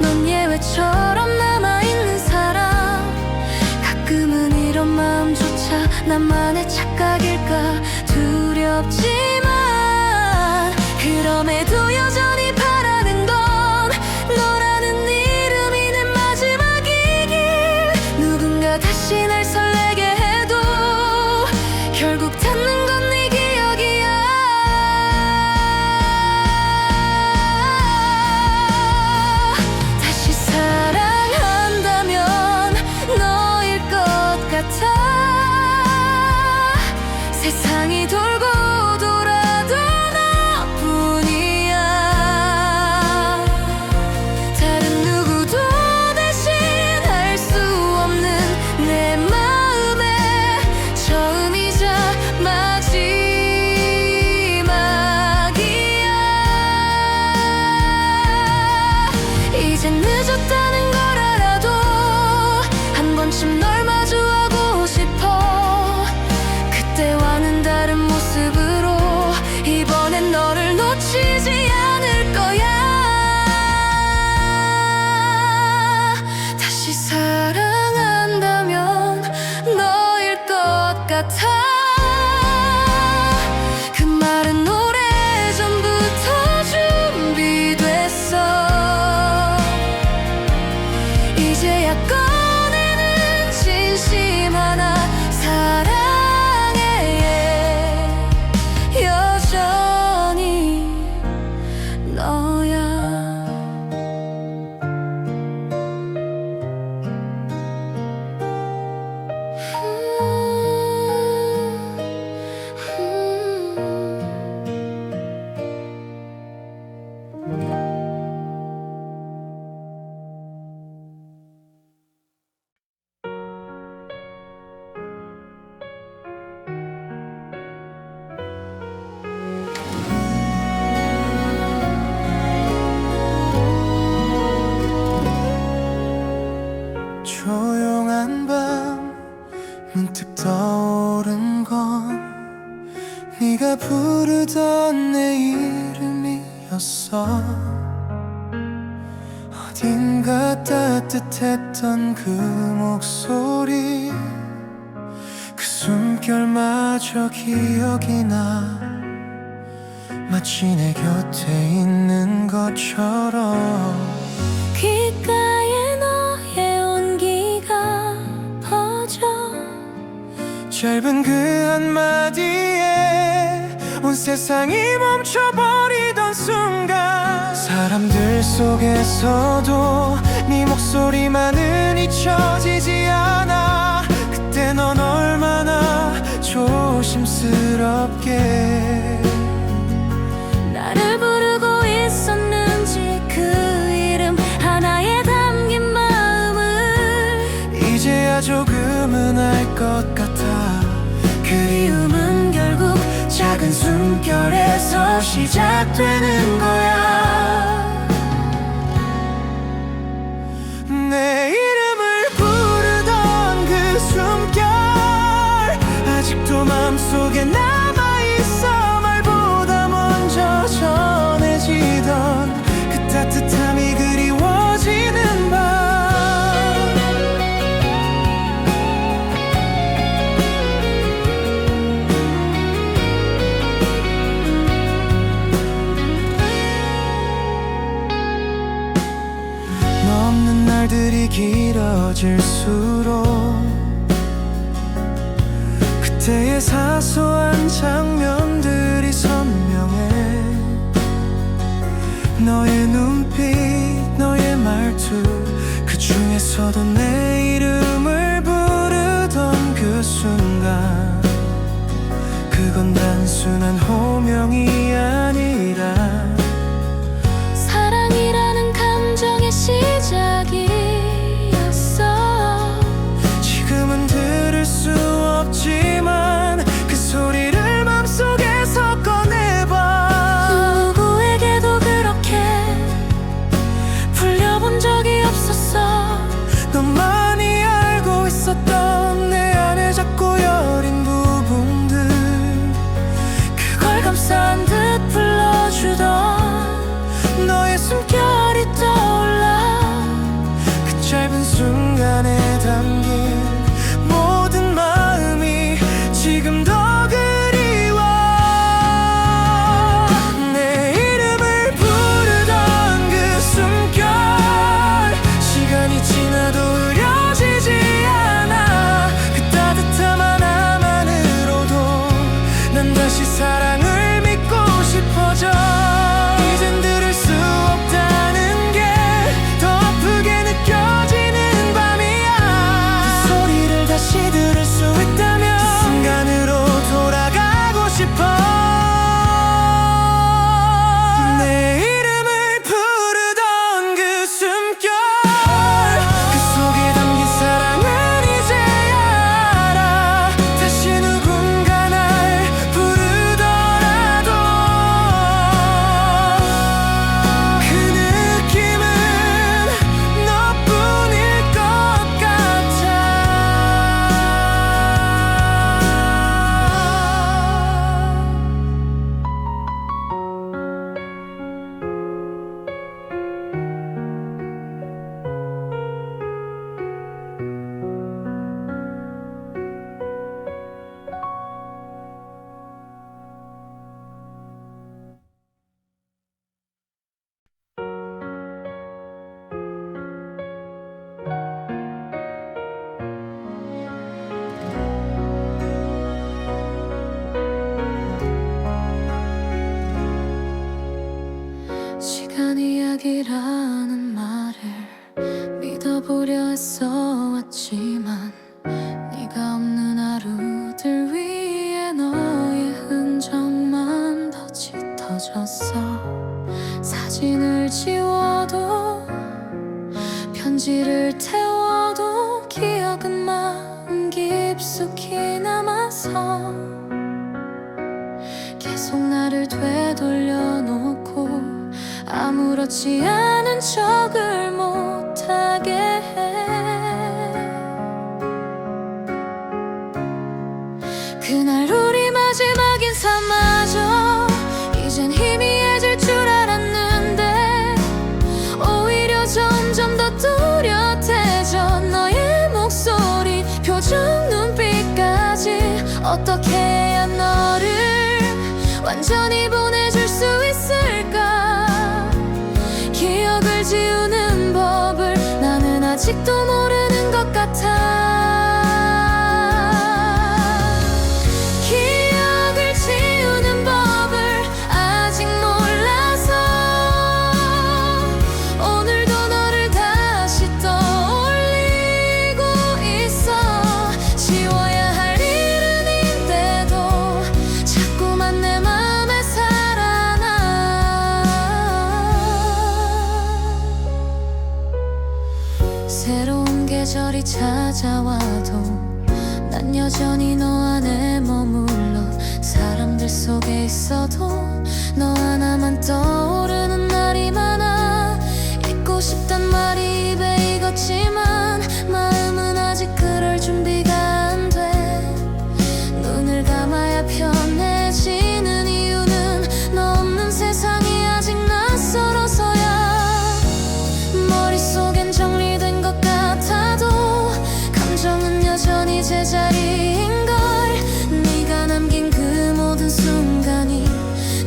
넌 예외처럼 남아있는 사람. 가끔은 이런 마음조차 나만의 착각일까 두렵지만, 그럼에도 여전히 바라는 건 너라는 이름이 내 마지막이길. 누군가 다시 날 설레게 해도 결국 닿는 건 네 기억이야. 다시 사랑한다면 너일 것 같아. 세상이 돌고 돌아도 너뿐이야. 다른 누구도 대신할 수 없는 내 마음의 처음이자 마지막이야. 이젠 늦었다는 걸 알아도 한 번쯤 널 마주하고 싶어. 그때와는 다른 모습으로 이번엔 너를 놓치지 않을 거야. 다시 사랑한다면 너일 것 같아. 그 말은 오래전부터 준비됐어. 이제야 꺼내는 진심 하나. 사랑해, 여전히 너야. 조용한 밤 문득 떠오른 건 네가 부르던 내 이름이었어. 어딘가 따뜻했던 그 목소리, 그 숨결마저 기억이 나. 마치 내 곁에 있는 것처럼. 귓가에 너의 온기가 퍼져. 짧은 그 한마디에 온 세상이 멈춰버리던 순간, 사람들 속에서도 네 목소리만은 잊혀지지 않아. 그때 넌 얼마나 조심스럽게 나를 부르고 있었는지, 그 이름 하나에 담긴 마음을 이제야 조금은 알 것 같아. 그리움은 결국 작은 숨결에서 시작되는 거야. 내 이름을 부르던 그 숨결 아직도 맘속에 남아있어. 말보다 먼저 전해지던 그 따뜻함이 그리워지는 밤. 너 없는 날들이 길어질수록 그때의 사소한 장면들이 선명해. 너의 눈빛, 너의 말투, 그 중에서도 내 이름을 부르던 그 순간, 그건 단순한 호명이 아니라 사랑이라는 감정의 시작이었어. 지금은 들을 수 없지만 그 소리를 맘속에서 꺼내봐. 누구에게도 그렇게 불려본 적이 없었어. 잊어보려 애써왔지만 네가 없는 하루들 위에 너의 흔적만 더 짙어졌어. 사진을 지워도 편지를 태워도 기억은 마음 깊숙이 남아서 계속 나를 되돌려 놓고 아무렇지 않은 척을 못하게 해. 그날 우리 마지막 인사마저 이젠 희미해질 줄 알았는데 오히려 점점 더 뚜렷해져. 너의 목소리, 표정, 눈빛까지 어떻게 해야 너를 완전히 보내줄 수 있을까. 기억을 지우는 법을 나는 아직도 모르는 것 같아. 기억을 지우는 법을 아직 몰라서 오늘도 너를 다시 떠올리고 있어. 지워야 할 일은인데도 자꾸만 내 맘에 살아나. 새로운 계절이 찾아와도 난 여전히 너 안에 머물러. 사람들 속에 있어도 너 하나만 떠오르는 날이 많아. 잊고 싶단 말이 입에 익었지만 마음은 아직 그럴 준비가 안 돼. 눈을 감아야 편해지는 이유는 너 없는 세상이 아직 낯설어서야. 머릿속엔 정리된 것 같아도 감정은 여전히 제자리인걸. 네가 남긴 그 모든 순간이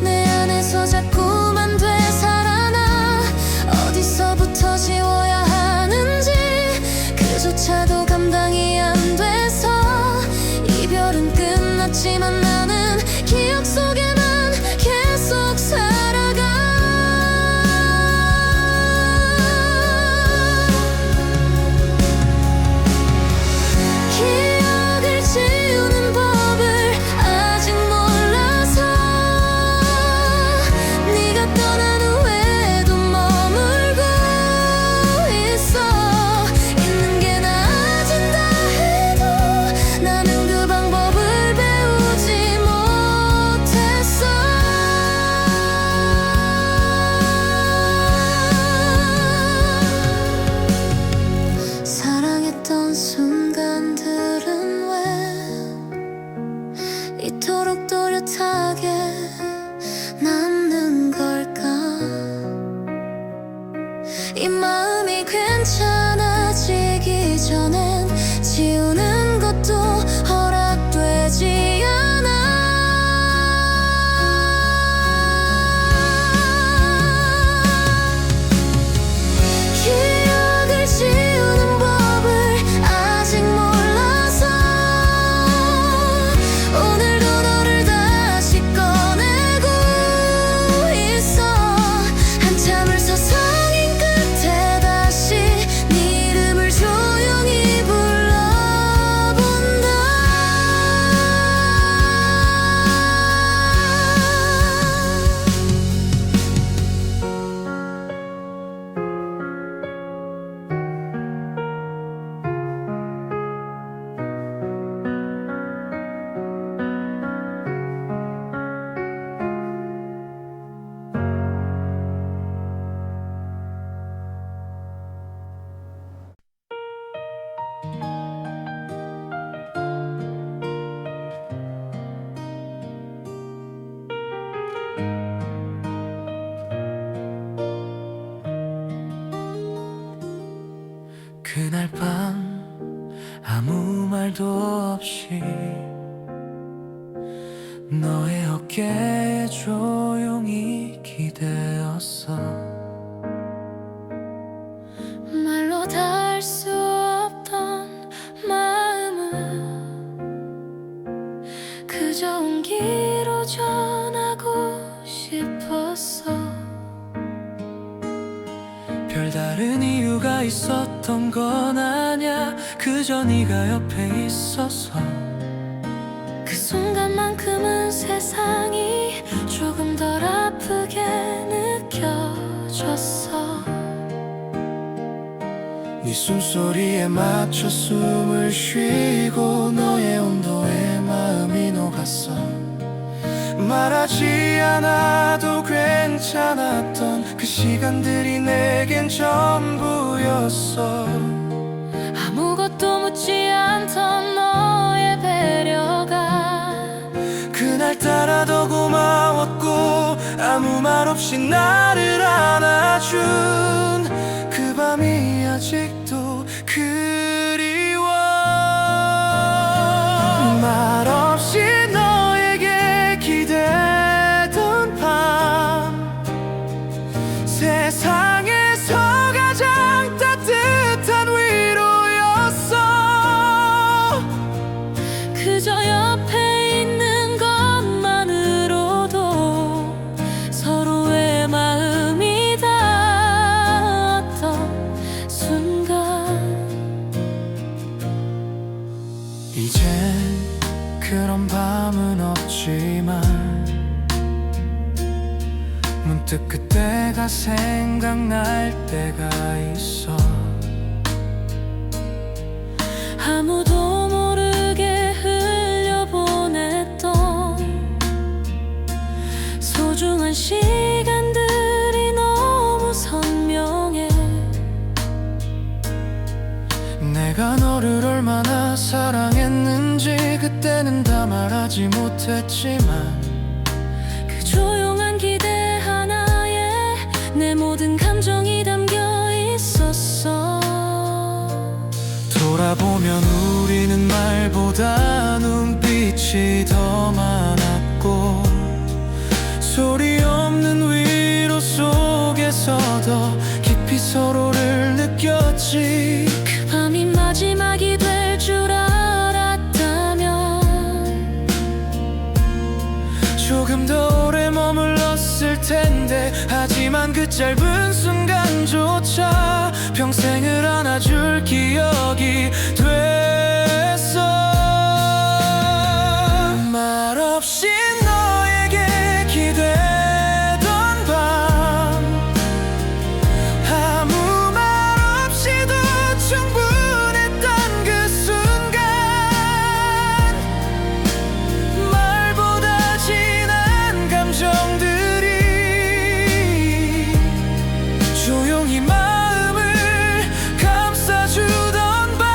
내 안에서 자꾸만 되살아나. 어디서부터 지워야 하는지 그조차도 감당이 안 돼서. 이별은 끝났지만 나는 기억 속에만 계속 살아가. 기억을 지우는 법을 아직 몰라서 네가 떠난 후에도 머물고 있어. 있는 게 나아진다 해도 나는 그 방법을 배우지 못했어. 사랑했던 순간들은 왜 이토록 또렷하게 남는 걸까. 이 마음이 괜찮아지기 전엔 지우는 것도 허락되지 않아. 기억을 지우는 법을 아직 몰라서 오늘도 너를 다시 꺼내고 있어. 한참을 서성인 끝에 다시 네 이름을 조용히 불러본다. 그날 밤 아무 말도 없이 너의 어깨에 조용히 기대었어. 말로 닿을 수 없던 마음은 그저 온기로 전하고 싶었어. 별다른 이유가 혼자 있었던 건 아냐. 그저 네가 옆에 있어서. 그 순간만큼은 세상이 조금 덜 아프게 느껴졌어. 네 숨소리에 맞춰 숨을 쉬고 너의 온도에 마음이 녹았어. 말하지 않아도 괜찮았던 그 시간들이 내겐 전부였어. 아무것도 묻지 않던 너의 배려가 그날따라 더 고마웠고 아무 말 없이 나를 안아준 그 밤이 아직도 그리워. 말없이 너에게 기대던 밤, 세상에서 가장 따뜻한 위로였어. 그저 옆에 있는 것만으로도 서로의 마음이 닿았던 순간. 이젠 그런 밤은 없지만 문득 그때가 생각날 때가 있어. 아무도 모르게 흘려보냈던 소중한 시간들이 너무 선명해. 내가 너를 얼마나 사랑했는지 그때는 다 말하지 못했지만 그 조용한 기대 하나에 내 모든 감정이 담겨 있었어. 돌아보면 우리는 말보다 눈빛이 더 많았고 소리 없는 위로 속에서 더 깊이 서로를 느꼈지. 그 밤이 마지막이 될 줄 알았다면 조금 더 오래 머물렀을 텐데 하지만 그 짧은 순간조차 평생을 안아줄 기억이 됐어. 말없이 너에게 기대던 밤, 아무 말 없이도 충분했던 그 순간, 말보다 진한 감정들이 조용히 마음을 감싸주던 밤.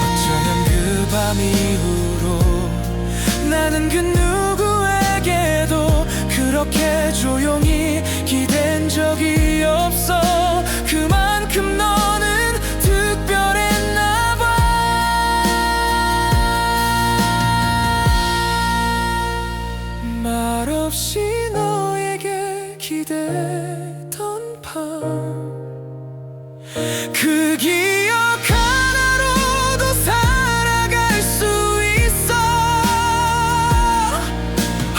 어쩌면 그 밤 이후로 나는 그 누구에게도 그렇게 조용히 기댄 적이 없어. 그만큼 너는 특별했나 봐. 말없이 너에게 기대던 밤, 그 기억 하나로도 살아갈 수 있어.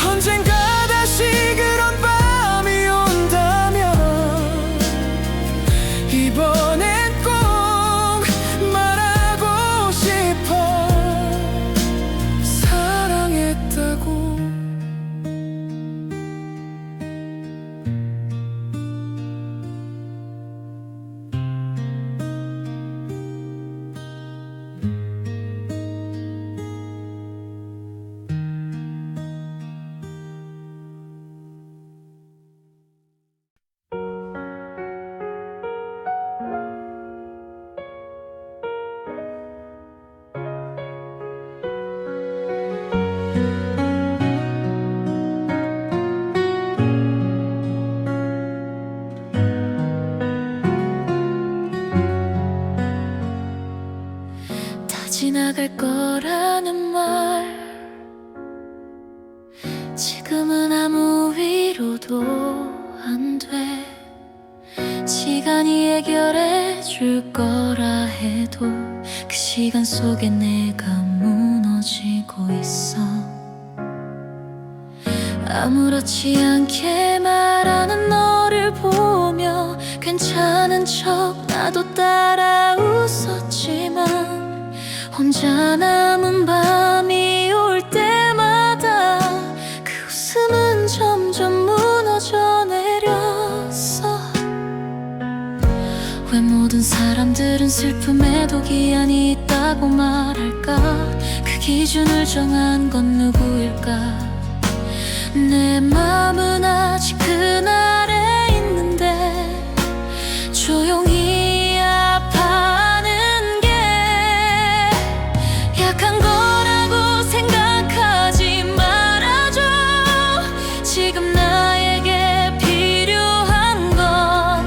언젠가 다시 그런 밤이 온다면 이번엔 꼭 말하고 싶어. 사랑했다고. 다 지나갈 거라는 말 지금은 아무 위로도 안 돼. 시간이 해결해 줄 거라 해도 그 시간 속에 내가 무너지고 있어. 아무렇지 않게 말하는 너를 보며 괜찮아 괜찮은 척 나도 따라 웃었지만 혼자 남은 밤이 올 때마다 그 웃음은 점점 무너져 내렸어. 왜 모든 사람들은 슬픔에도 기한이 있다고 말할까? 그 기준을 정한 건 누구일까? 내 맘은 아직 그날에 있는데 조용히 아파하는 게 약한 거라고 생각하지 말아줘. 지금 나에게 필요한 건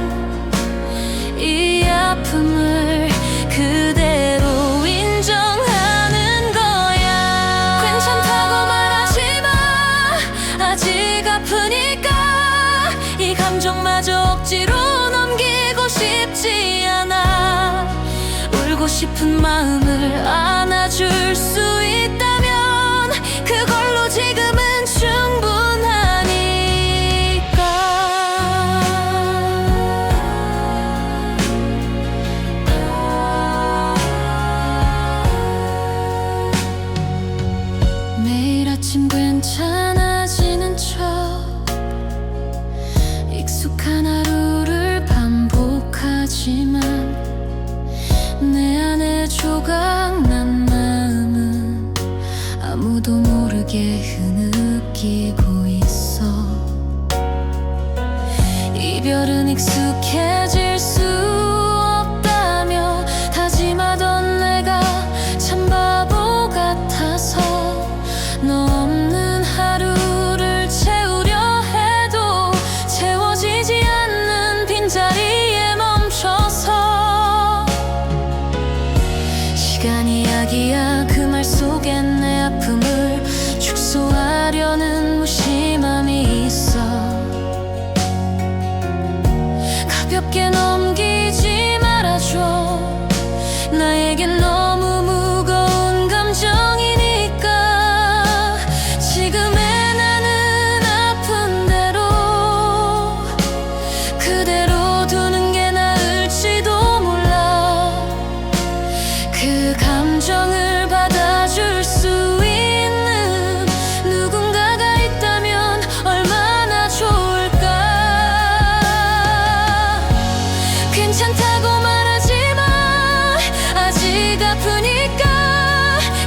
이 아픔을 그대로 인정하는 거야. 괜찮다고 말하지 마. 아직 아프니까 이 감정마저 억지로 넘기고 싶지 않아. 울고 싶은 마음을 안아줄 수 있다면 그걸로 지금은 충분하니까. 매일 아침 괜찮아지는 척 익숙한 하루를 반복하지만 내 안에 조각난 마음은 아무도 모르게 흐느끼고 있어. 이별은 익숙해질 수 없다며 다짐하던 내가 참 바보 같아서 너 없는 하루를 채우려 해도 채워지지 않는 빈자리에 멈춰서 시간이 약이야. 그 말 속엔 내 아픔을 축소하려는 무심함이 있어. 가볍게 넘기지 말아줘. 나에겐 너무 무거운 감정이니까. 지금의 나는 아픈 대로 그대로 두는 게 나을지도 몰라. 그 감정을 받아줄 수 있는 누군가가 있다면 얼마나 좋을까. 괜찮다고 말하지 마. 아직 아프니까.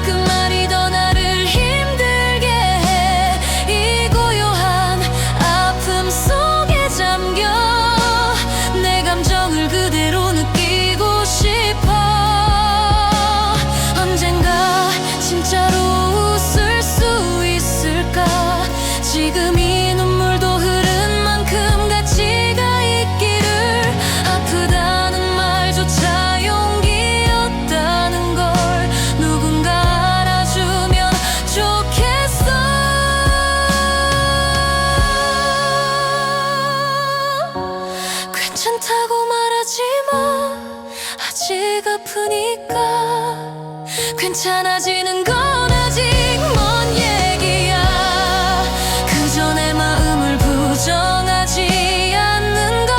그 말이 더 나를 힘들게 해. 이 고요한 아픔 속에 잠겨 내 감정을 그대로 느끼고 싶어. 언젠가 진짜로 웃을 수 있을까? 지금 이 눈물도 흐른 만큼 가치가 있기를. 아프다는 말조차 용기였다는 걸 누군가 알아주면 좋겠어. 괜찮다고 말하지 마. 아직 아프니까. 괜찮아지는 건 아직 먼 얘기야. 그저 내 마음을 부정하지 않는 것,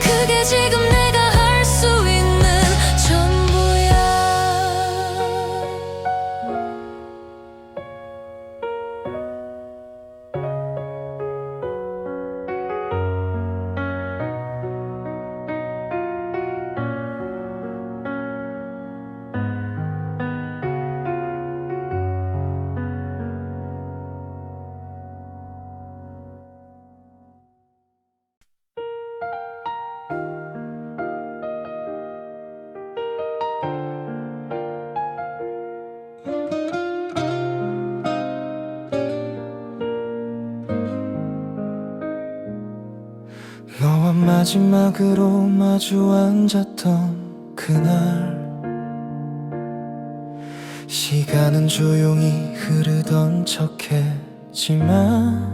그게 지금 내가 할 수 있는 전부야. 너와 마지막으로 마주 앉았던 그날 시간은 조용히 흐르던 척했지만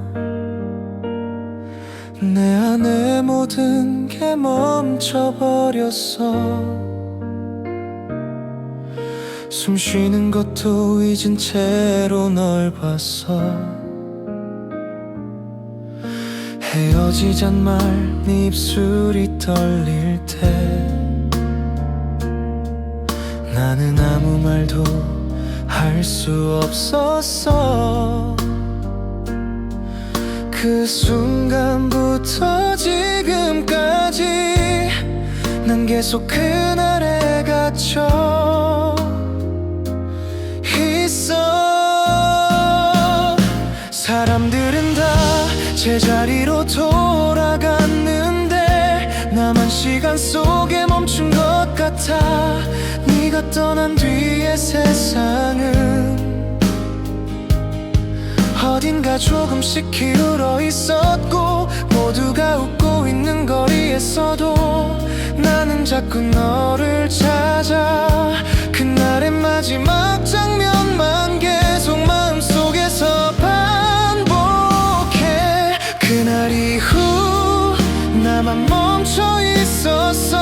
내 안에 모든 게 멈춰버렸어. 숨 쉬는 것도 잊은 채로 널 봤어. 헤어지잔 말 네 입술이 떨릴 때 나는 아무 말도 할 수 없었어. 그 순간부터 지금까지 난 계속 그날에 갇혀 있어. 사람들은 다 제자리로 돌아갔는데 나만 시간 속에 멈춘 것 같아. 네가 떠난 뒤에 세상은 어딘가 조금씩 기울어 있었고 모두가 웃고 있는 거리에서도 나는 자꾸 너를 찾아. 그날의 마지막 장면만 계속 마음속에서 반복해. 그날 이후 나만 멈춰 있었어.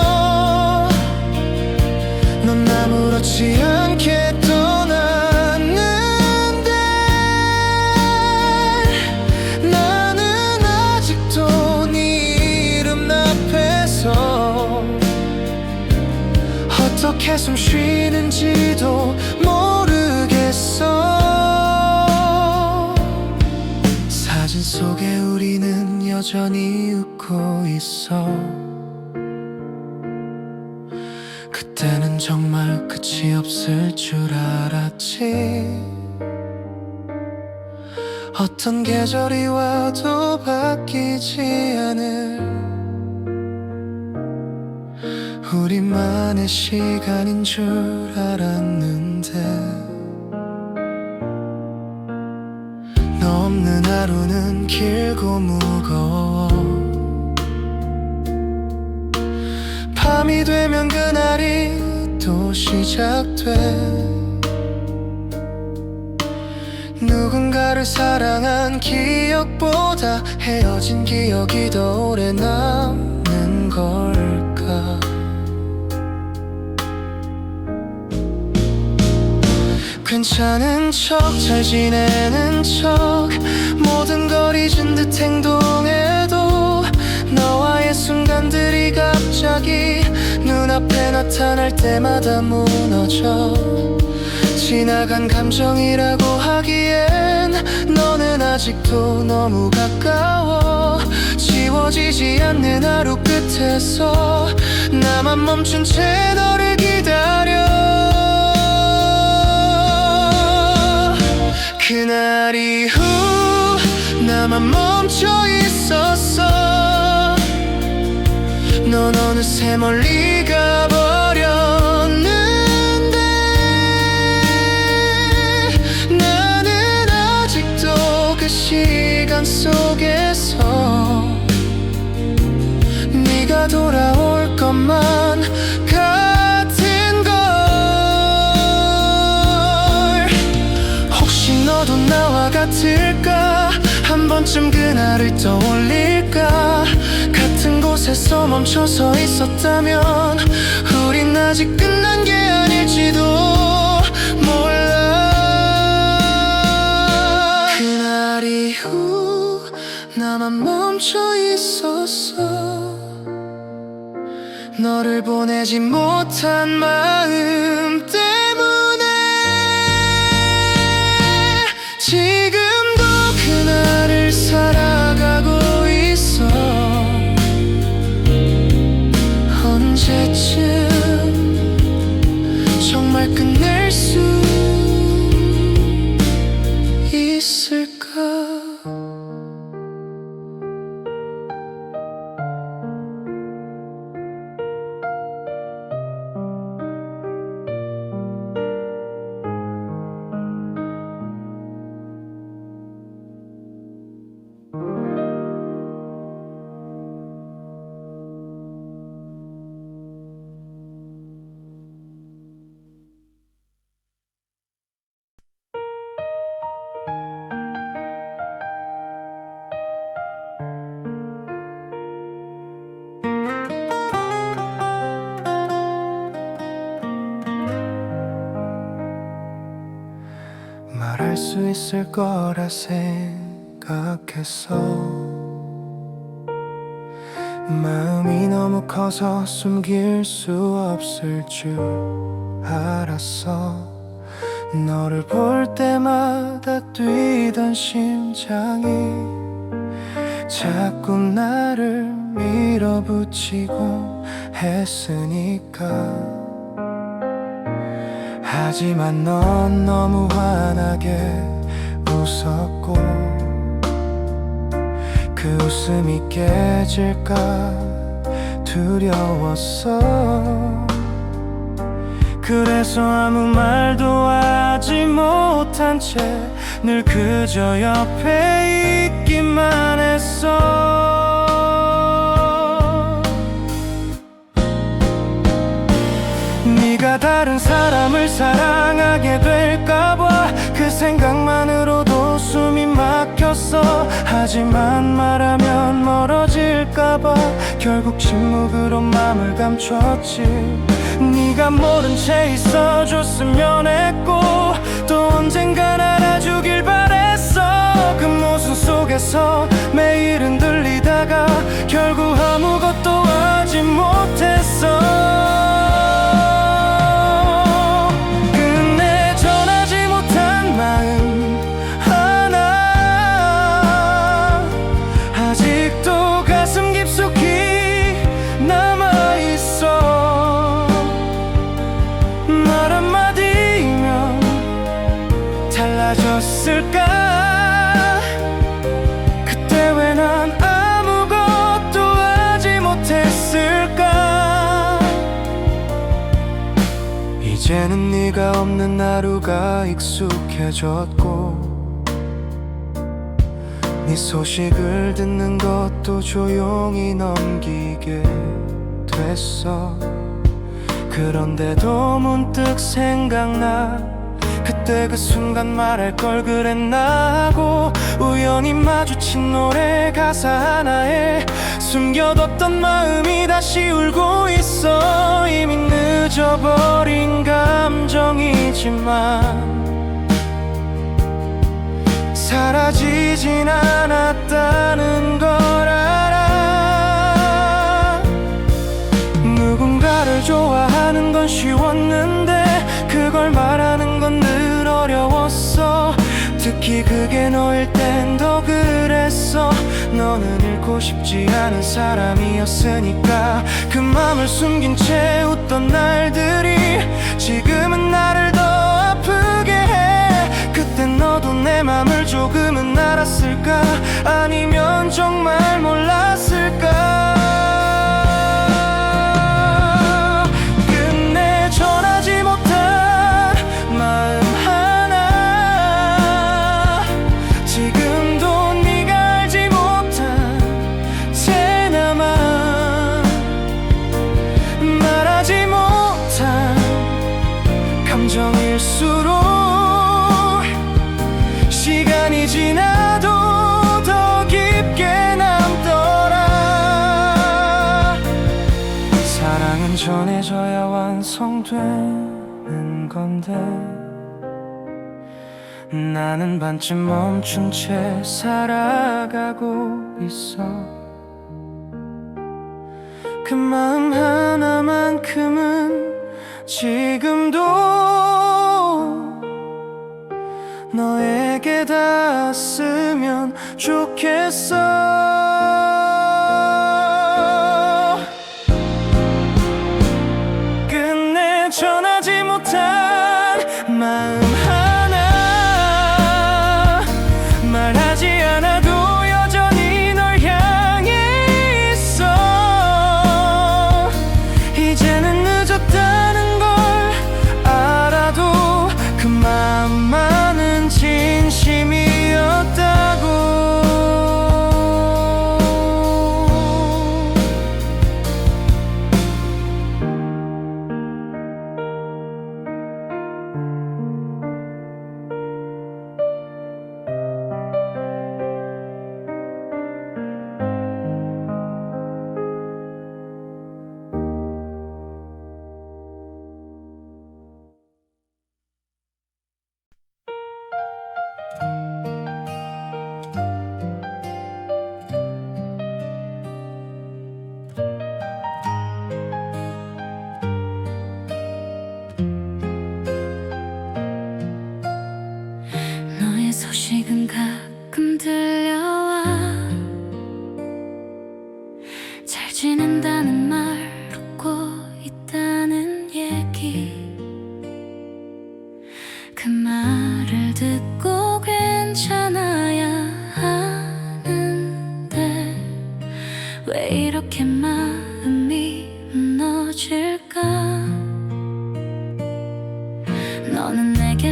넌 아무렇지 않게 떠났는데 나는 아직도 네 이름 앞에서 어떻게 숨 쉬는지도 모르겠어. 사진 속에 우리는 여전히 웃고 있어. 그때는 정말 끝이 없을 줄 알았지. 어떤 계절이 와도 바뀌지 않을 우리만의 시간인 줄 알았는데 너 없는 하루는 길고 무거워. 밤이 되면 그날이 또 시작돼. 누군가를 사랑한 기억보다 헤어진 기억이 더 오래 남는 걸까. 괜찮은 척 잘 지내는 척 모든 걸 잊은 듯 행동해도 너와의 순간들이 갑자기 눈앞에 나타날 때마다 무너져. 지나간 감정이라고 하기엔 너는 아직도 너무 가까워. 지워지지 않는 하루 끝에서 나만 멈춘 채 너를 기다려. 그날 이후 나만 멈춰 있었어. 넌 어느새 멀리 가버렸는데 나는 아직도 그 시간 속에서 네가 돌아올 것만 같은 걸. 혹시 너도 나와 같을까. 한 번쯤 그날을 떠올릴까. 같은 곳에서 멈춰서 있었다면 우린 아직 끝난 게 아닐지도 몰라. 그날 이후 나만 멈춰 있었어. 너를 보내지 못한 마음 때문에 지금도 그날을 살아가고 있어. 언제쯤 정말 끝낼 수 있을까. 말 할 수 있을 거라 생각했어. 마음이 너무 커서 숨길 수 없을 줄 알았어. 너를 볼 때마다 뛰던 심장이 자꾸 나를 밀어붙이곤 했으니까. 하지만 넌 너무 환하게 웃었고 그 웃음이 깨질까 두려웠어. 그래서 아무 말도 하지 못한 채 늘 그저 옆에 있기만 했어. 네가 다른 사람을 사랑하게 될까봐 그 생각만으로도 숨이 막혔어. 하지만 말하면 멀어질까봐 결국 침묵으로 맘을 감췄지. 네가 모른 채 있어줬으면 했고 또 언젠간 알아주길 바랬어. 그 모순 속에서 매일은 들리다가 결국 아무것도 하지 못했어. 끝내 전하지 못한 마음 하나 아직도 가슴 깊숙이 남아있어. 말 한마디면 달라졌을까? 그때 왜 난 아무것도 하지 못했을까? 이제는 네가 없는 하루가 익숙해졌고 네 소식을 듣는 것도 조용히 넘기게 됐어. 그런데도 문득 생각나. 그때 그 순간 말할 걸 그랬나 하고 우연히 마주친 노래 가사 하나에 숨겨뒀던 마음이 다시 울고 있어. 이미 늦어버린 감정이지만 사라지진 않았다는 걸 알아. 누군가를 좋아하는 건 쉬웠는데 그걸 말하는 건 늘 어려웠어. 특히 그게 너일 땐 더 그랬어. 너는 잃고 싶지 않은 사람이었으니까. 그 맘을 숨긴 채 웃던 날들이 지금은 나를 더 아프게 해. 그땐 너도 내 맘을 조금은 알았을까? 아니면 정말 몰랐을까? 감정일수록 시간이 지나도 더 깊게 남더라. 사랑은 전해져야 완성되는 건데 나는 반쯤 멈춘 채 살아가고 있어. 그 마음 하나만큼은 지금도 너에게 닿았으면 좋겠어. 끝내 전하지 못한 마음 하나 말하지 않아도 여전히 널 향해 있어. 이제는 늦었다는 걸 알아도 그 맘만은 진심이었다고.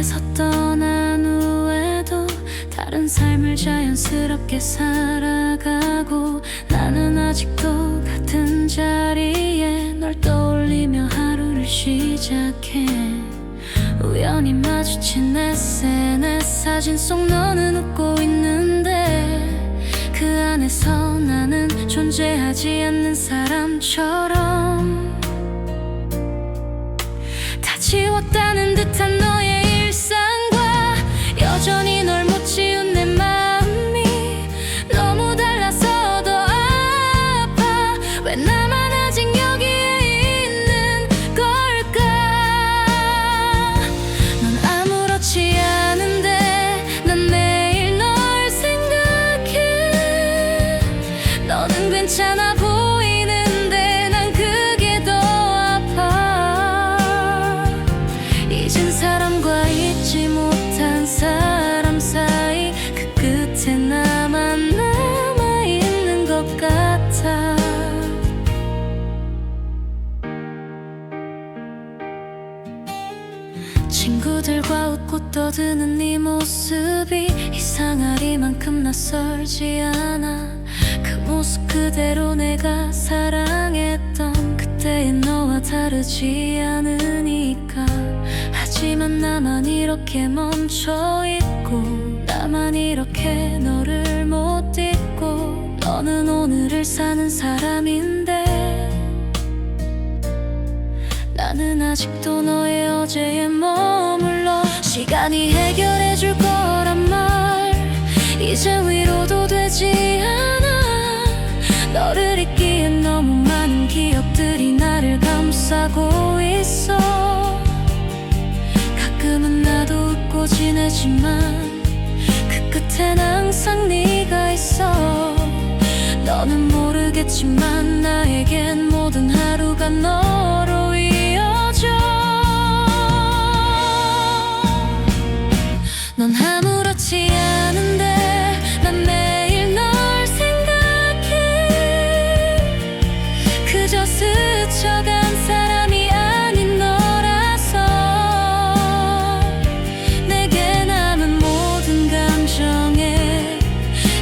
세상에서 떠난 후에도 다른 삶을 자연스럽게 살아가고, 나는 아직도 같은 자리에 널 떠올리며 하루를 시작해. 우연히 마주친 SNS 사진 속 너는 웃고 있는데, 그 안에서 나는 존재하지 않는 사람처럼 다 지웠다는 듯한 너의 일상과 여전히 널 못 지운 내 마음이 너무 달라서 더 아파. 왜 나만 아직 여기에 있는 걸까? 넌 아무렇지 않은데 난 매일 널 생각해. 너는 괜찮아 보이는데 난 그게 더 아파. 잊은 사람과 잊지 못한 사람 사이 그 끝에 나만 남아있는 것 같아. 친구들과 웃고 떠드는 네 모습이 이상하리만큼 낯설지 않아. 그 모습 그대로 내가 사랑했던 그때의 너와 다르지 않으니까. 하지만 나만 이렇게 멈춰있고, 나만 이렇게 너를 못 잊고. 너는 오늘을 사는 사람인데 나는 아직도 너의 어제에 머물러. 시간이 해결해줄 거란 말 이제 위로도 되지 않아. 너를 잊기엔 너무 많은 기억들이 나를 감싸고 있어. 가끔은 나도 웃고 지내지만 그 끝엔 항상 네가 있어. 너는 모르겠지만 나에겐 모든 하루가 너로 이어져. 넌 아무렇지 않은데 난 매일 널 생각해. 그저 스쳐간 사람이 아닌 너라서 내게 남은 모든 감정에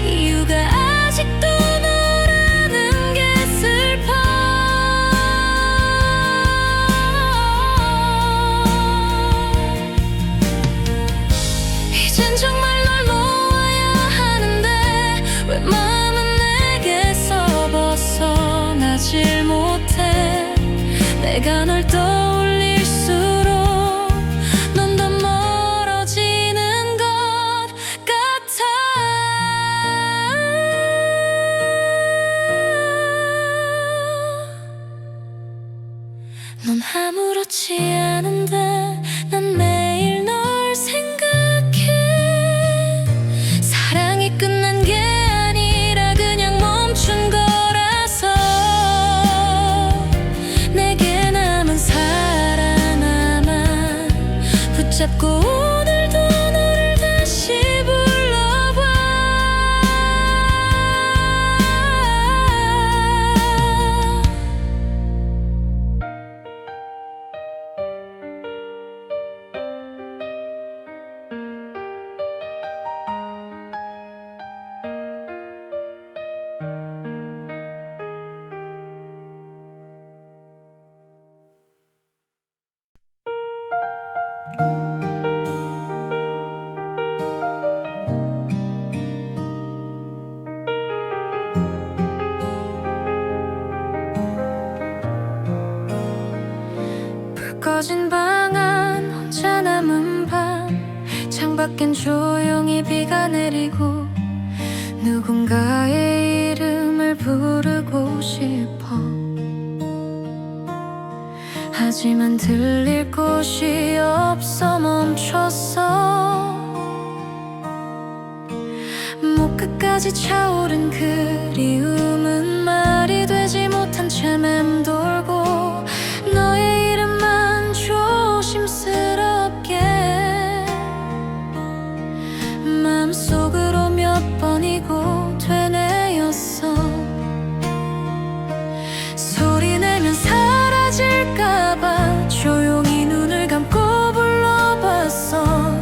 이유가 아직도 너라는 게 슬퍼. 이젠 정말 널 놓아야 하는데 왜 마음은 내게서 벗어나질 못해. 내가 널 떠올릴수록 넌 더 멀어지는 것 같아. 넌 아무렇지 않은데 난 매일 널 생각해. 사랑이 끝난 게 아니라 그냥 멈춘 거라서 내게 남은 사랑 하나 붙잡고 오늘도 너를 다시 불러봐. 불 꺼진 방 안 혼자 남은 밤, 창밖엔 조용히 비가 내리고 누군가의 이름을 부르고 싶어. 하지만 들릴 곳이 없어 멈췄어. 목 끝까지 차오른 그리움은 말이 되지 못한 채 맴돌고, 너의 이름만 조심스럽게 마음속으로 몇 번이고 되뇌었어. 소리내면 사라질까봐 조용히 눈을 감고 불러봤어.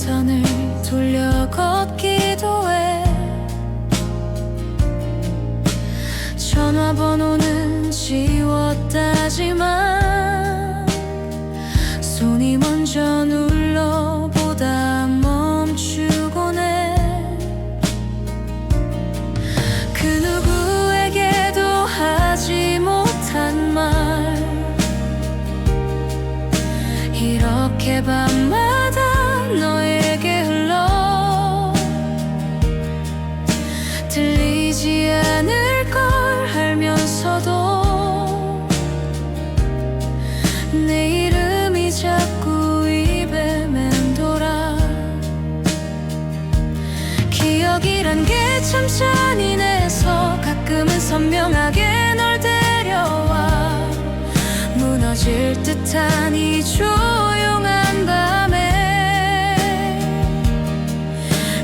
시선을 돌려 걷기도 해. 전화번호는 지웠다지만 손이 먼저 눌러보다 멈추곤 해. 그 누구에게도 하지 못한 말, 이렇게 밤마다 너에게 흘러 들리지 않을 걸 알면서도 내 이름이 자꾸 입에 맴돌아. 기억이란 게 참 잔인해서 가끔은 선명하게 널 데려와. 무너질 듯한 이 조용한 밤에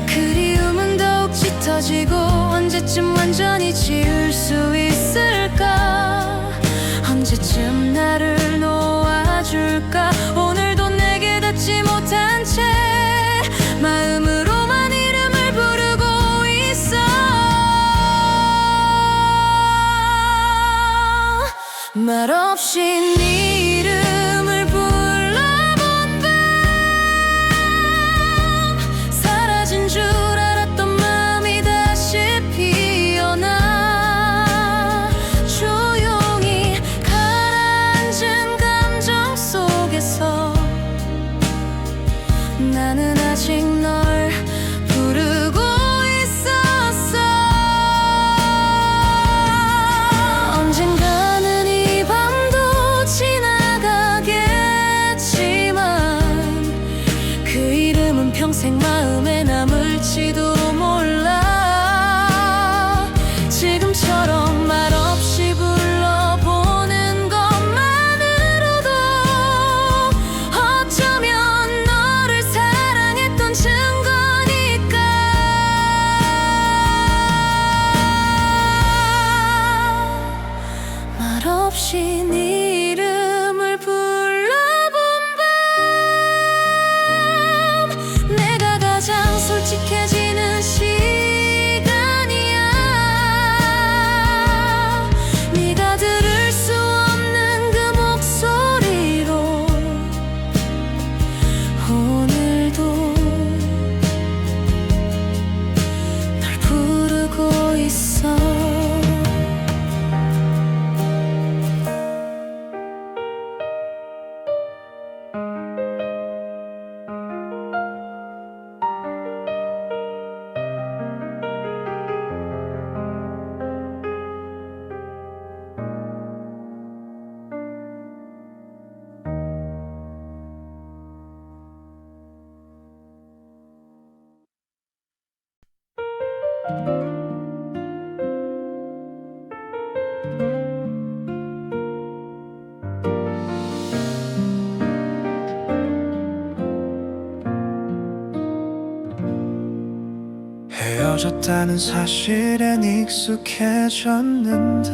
그리움은 더욱 짙어지고 언제쯤 완전히 지울 수 있을까? 언제쯤 나를 놓아줄까? 오늘도 내게 닿지 못한 채 마음으로만 이름을 부르고 있어. 말없이 네 이름을 불러본 밤, 사라진 줄 알았던 마음이 다시 피어나. 조용히 가라앉은 감정 속에서 나는 아직 널 부르고 있었어. 언젠가는 이 밤도 지나가겠지만 그 이름은 평생 마음에 남을지도 몰라. 지금처럼 말없이 불러보는 것만으로도 어쩌면 너를 사랑했던 증거니까. 말없이 네 이름을 불러본 밤, 내가 가장 솔직해지는 시간이야. 네가 들을 수 없는 그 목소리로 오늘도 널 부르고 있어. 헤어졌다는 사실엔 익숙해졌는데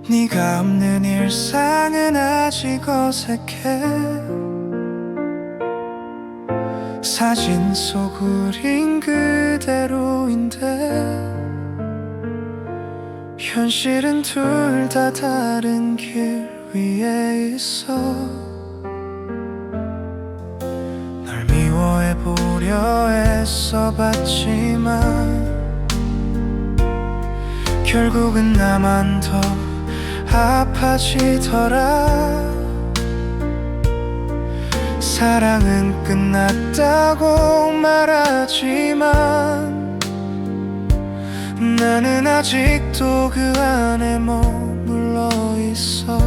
네가 없는 일상은 아직 어색해. 사진 속 우린 그대로인데 현실은 둘 다 다른 길 위에 있어. 널 미워해보려 애써봤지만 결국은 나만 더 아파지더라. 사랑은 끝났다고 말하지만 나는 아직도 그 안에 머물러 있어.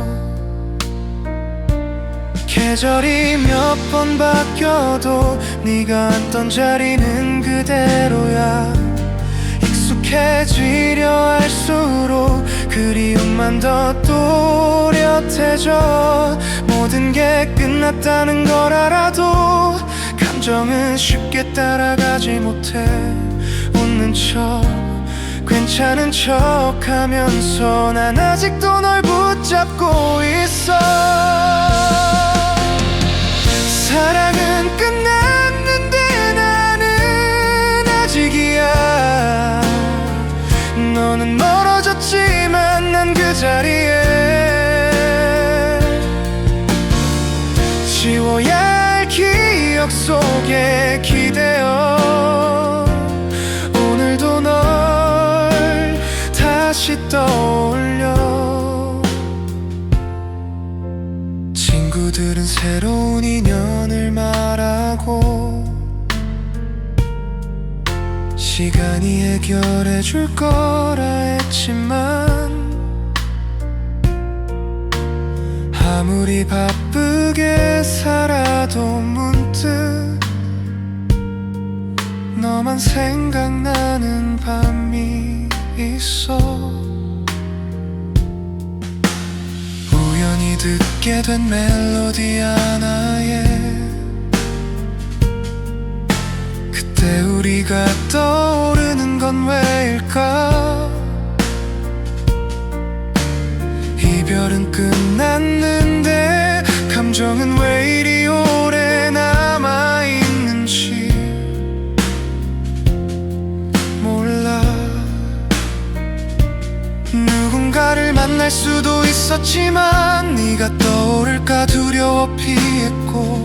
계절이 몇 번 바뀌어도 네가 앉던 자리는 그대로야. 익숙해지려 할수록 그리움만 더 또렷해져. 모든 게 끝났다는 걸 알아도 감정은 쉽게 따라가지 못해. 웃는 척 괜찮은 척 하면서 난 아직도 널 붙잡고 있어. 사랑은 끝났는데 나는 아직이야. 너는 멀어졌지만 난 그 자리에 지워야 할 기억 속에 기대어 오늘도 널 다시 떠올려. 친구들은 새로운 인연을 말하고 시간이 해결해 줄 거라 했지만 아무리 바쁘게 살아도 문득 너만 생각나는 밤이 있어. 우연히 듣게 된 멜로디 하나에 그때 우리가 떠오르는 건 왜일까? 이별은 끝났는데 감정은 왜 이리 오래 남아있는지 몰라. 누군가를 만날 수도 있었지만 네가 떠오를까 두려워 피했고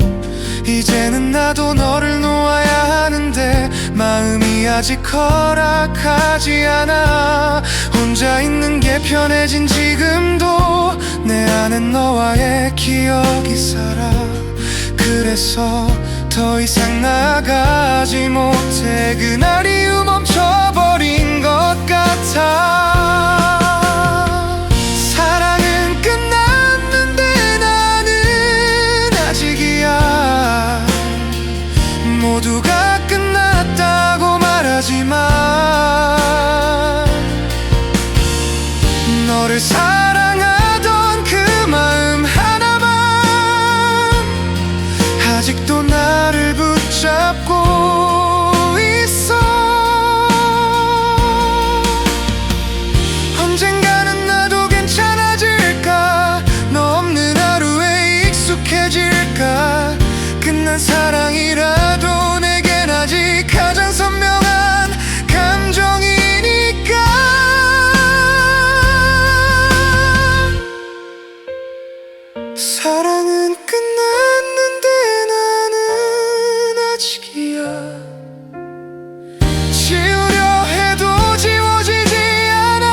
이제는 나도 너를 놓아야 하는데 마음이 아직 허락하지 않아. 혼자 있는 게 편해진 지금도 내 안엔 너와의 기억이 살아. 그래서 더 이상 나가지 못해. 그날 이후 멈춰버린 것 같아. 사랑은 끝났는데 나는 아직이야. 모두가 끝났다고 말하지만 너를 사랑하던 그 마음 하나만 아직도 나를 붙잡고 있어. 언젠가는 나도 괜찮아질까? 너 없는 하루에 익숙해질까? 끝난 사랑이라도 내겐 아직 가장 선명한 감정이니까. 사랑은 끝났는데 나는 아직이야. 지우려 해도 지워지지 않아.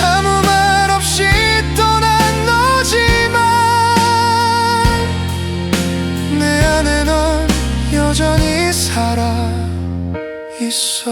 아무 말 없이 떠난 너지만 내 안에 넌 여전히 살아 있어.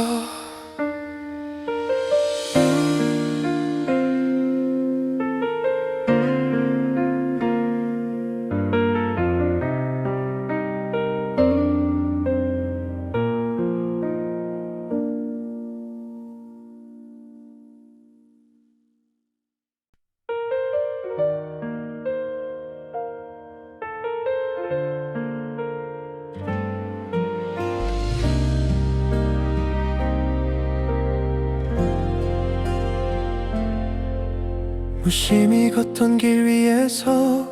무심히 걷던 길 위에서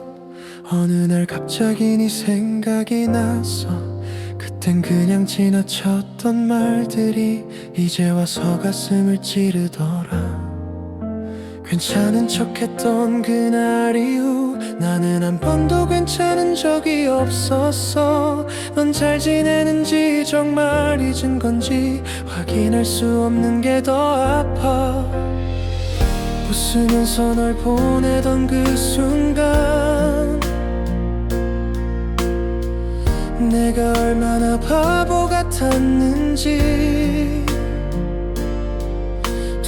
어느 날 갑자기 네 생각이 났어. 그땐 그냥 지나쳤던 말들이 이제 와서 가슴을 찌르더라. 괜찮은 척했던 그날 이후 나는 한 번도 괜찮은 적이 없었어. 넌 잘 지내는지 정말 잊은 건지 확인할 수 없는 게 더 아파. 웃으면서 널 보내던 그 순간 내가 얼마나 바보 같았는지.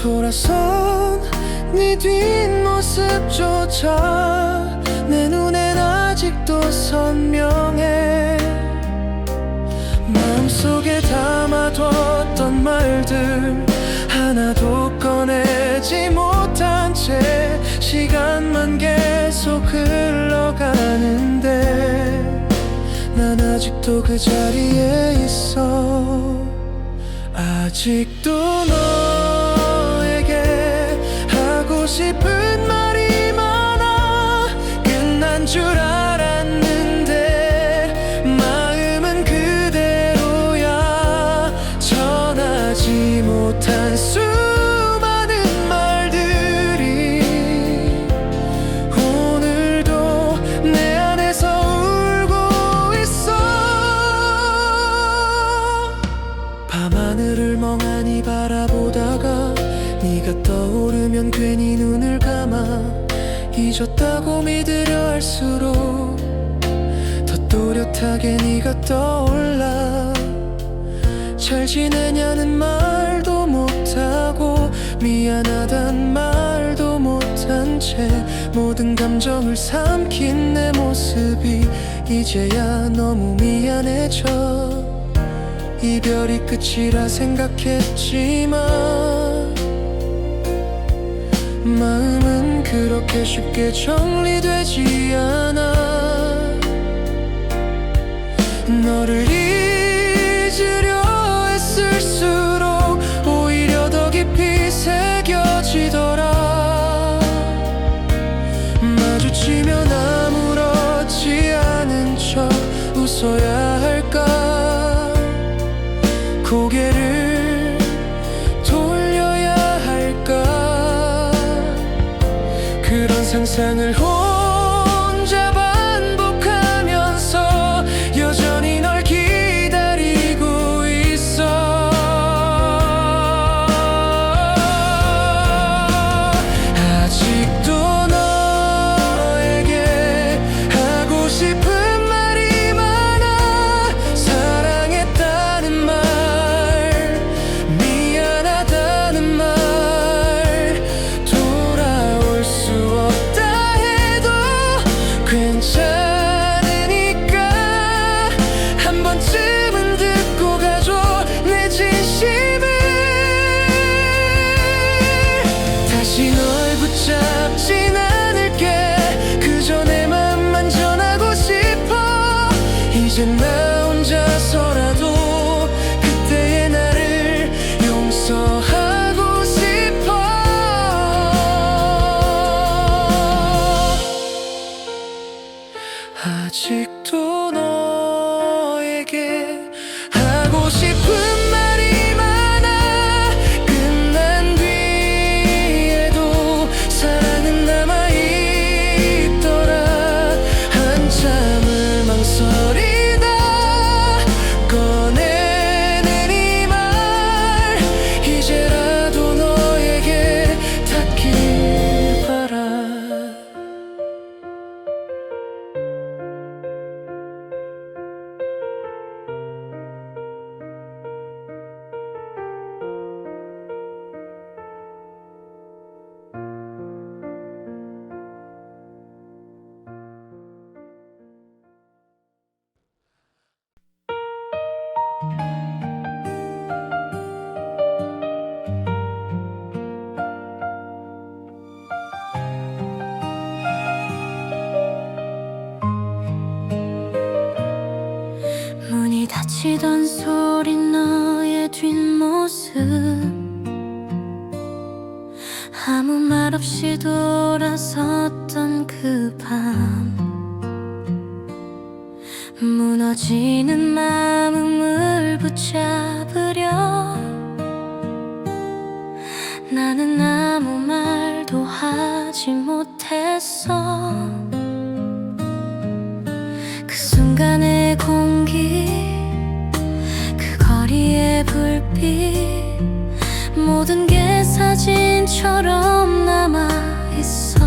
돌아선 네 뒷모습조차 내 눈엔 아직도 선명해. 마음속에 담아뒀던 말들 하나도 꺼내지 못한 채 시간만 계속 흘러가는데 난 아직도 그 자리에 있어. 아직도 너에게 하고 싶은 말이 많아. 끝난 멍하니 바라보다가 네가 떠오르면 괜히 눈을 감아 잊었다고 믿으려 할수록 더 또렷하게 네가 떠올라. 잘 지내냐는 말도 못하고 미안하단 말도 못한 채 모든 감정을 삼킨 내 모습이 이제야 너무 미안해져. 이별이 끝이라 생각했지만 마음은 그렇게 쉽게 정리되지 않아. 너를 잊으려 애쓸수록 오히려 더 깊이 새겨지더라. 마주치면 아무렇지 않은 척 웃어야 할까? 고개를 돌려야 할까? 그런 상상을 혼자 반복하면서 여전히 널 기다리고 있어. 아직도 너에게 하고 싶은 말이 많아. 사랑했다는 말, 미안하다는 말, 돌아올 수 없다 해도 괜찮으니까 한 번쯤은 듣고 가줘 내 진심을. 다시 널 붙잡진 않을게. 그저 내 맘만 전하고 싶어. 이젠 나 혼자서라도 그때의 나를 용서하고 싶어. 아직도 너에게 하고 싶은 말이 많아. 끝난 뒤에도 사랑은 남아있더라. 한참을 망설이다 꺼내는 이 말, 이제라도 너에게 닿길 바라. 문이 닫히던 소리, 너의 뒷모습, 아무 말 없이 돌아섰던 그 밤. 무너지는 마음을 붙잡으려 나는 아무 말도 하지 못했어. 그 순간의 공기, 그 거리의 불빛, 모든 게 사진처럼 남아있어.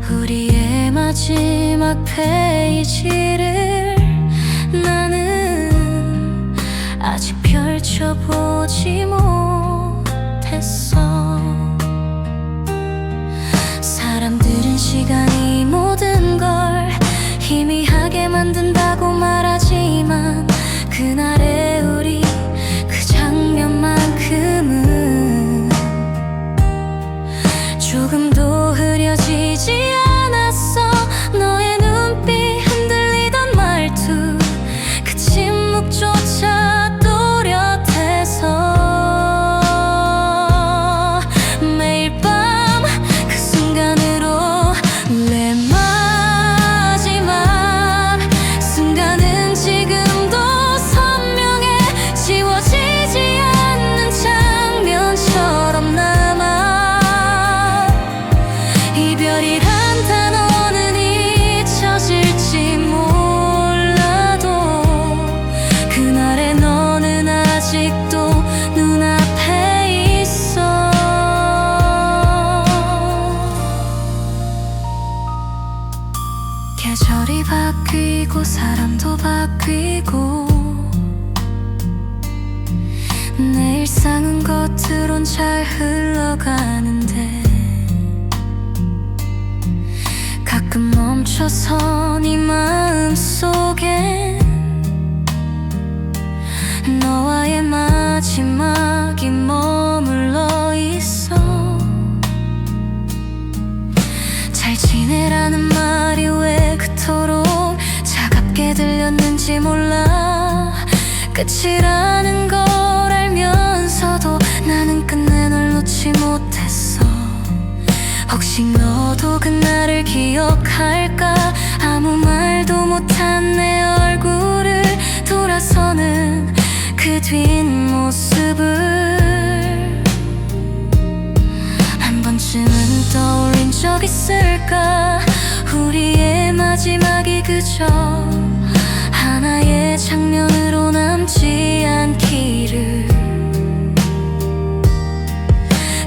우리의 마지막 페이지를 나는 아직 펼쳐보지 못했어. 사람들은 시간이 모든 걸 희미하게 만든다고 말하지만 그날의 우리 그 장면만큼은 조금도 흐려지지 않았어. 너의 눈빛, 흔들리던 말투, 그 침묵조차 또렷해서 겉으론 잘 흘러가는데 가끔 멈춰서 네 마음속에 너와의 마지막이 머물러 있어. 잘 지내라는 말이 왜 그토록 차갑게 들렸는지 몰라. 끝이라는 걸 알면서도 나는 끝내 널 놓지 못했어. 혹시 너도 그날을 기억할까? 아무 말도 못한 내 얼굴을 돌아서는 그 뒷모습을 한 번쯤은 떠올린 적 있을까? 우리의 마지막이 그저 하나의 장면으로 남지 않기를.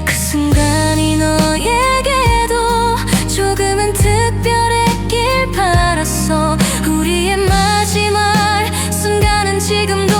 그 순간이 너에게도 조금은 특별했길 바랐어. 우리의 마지막 순간은 지금도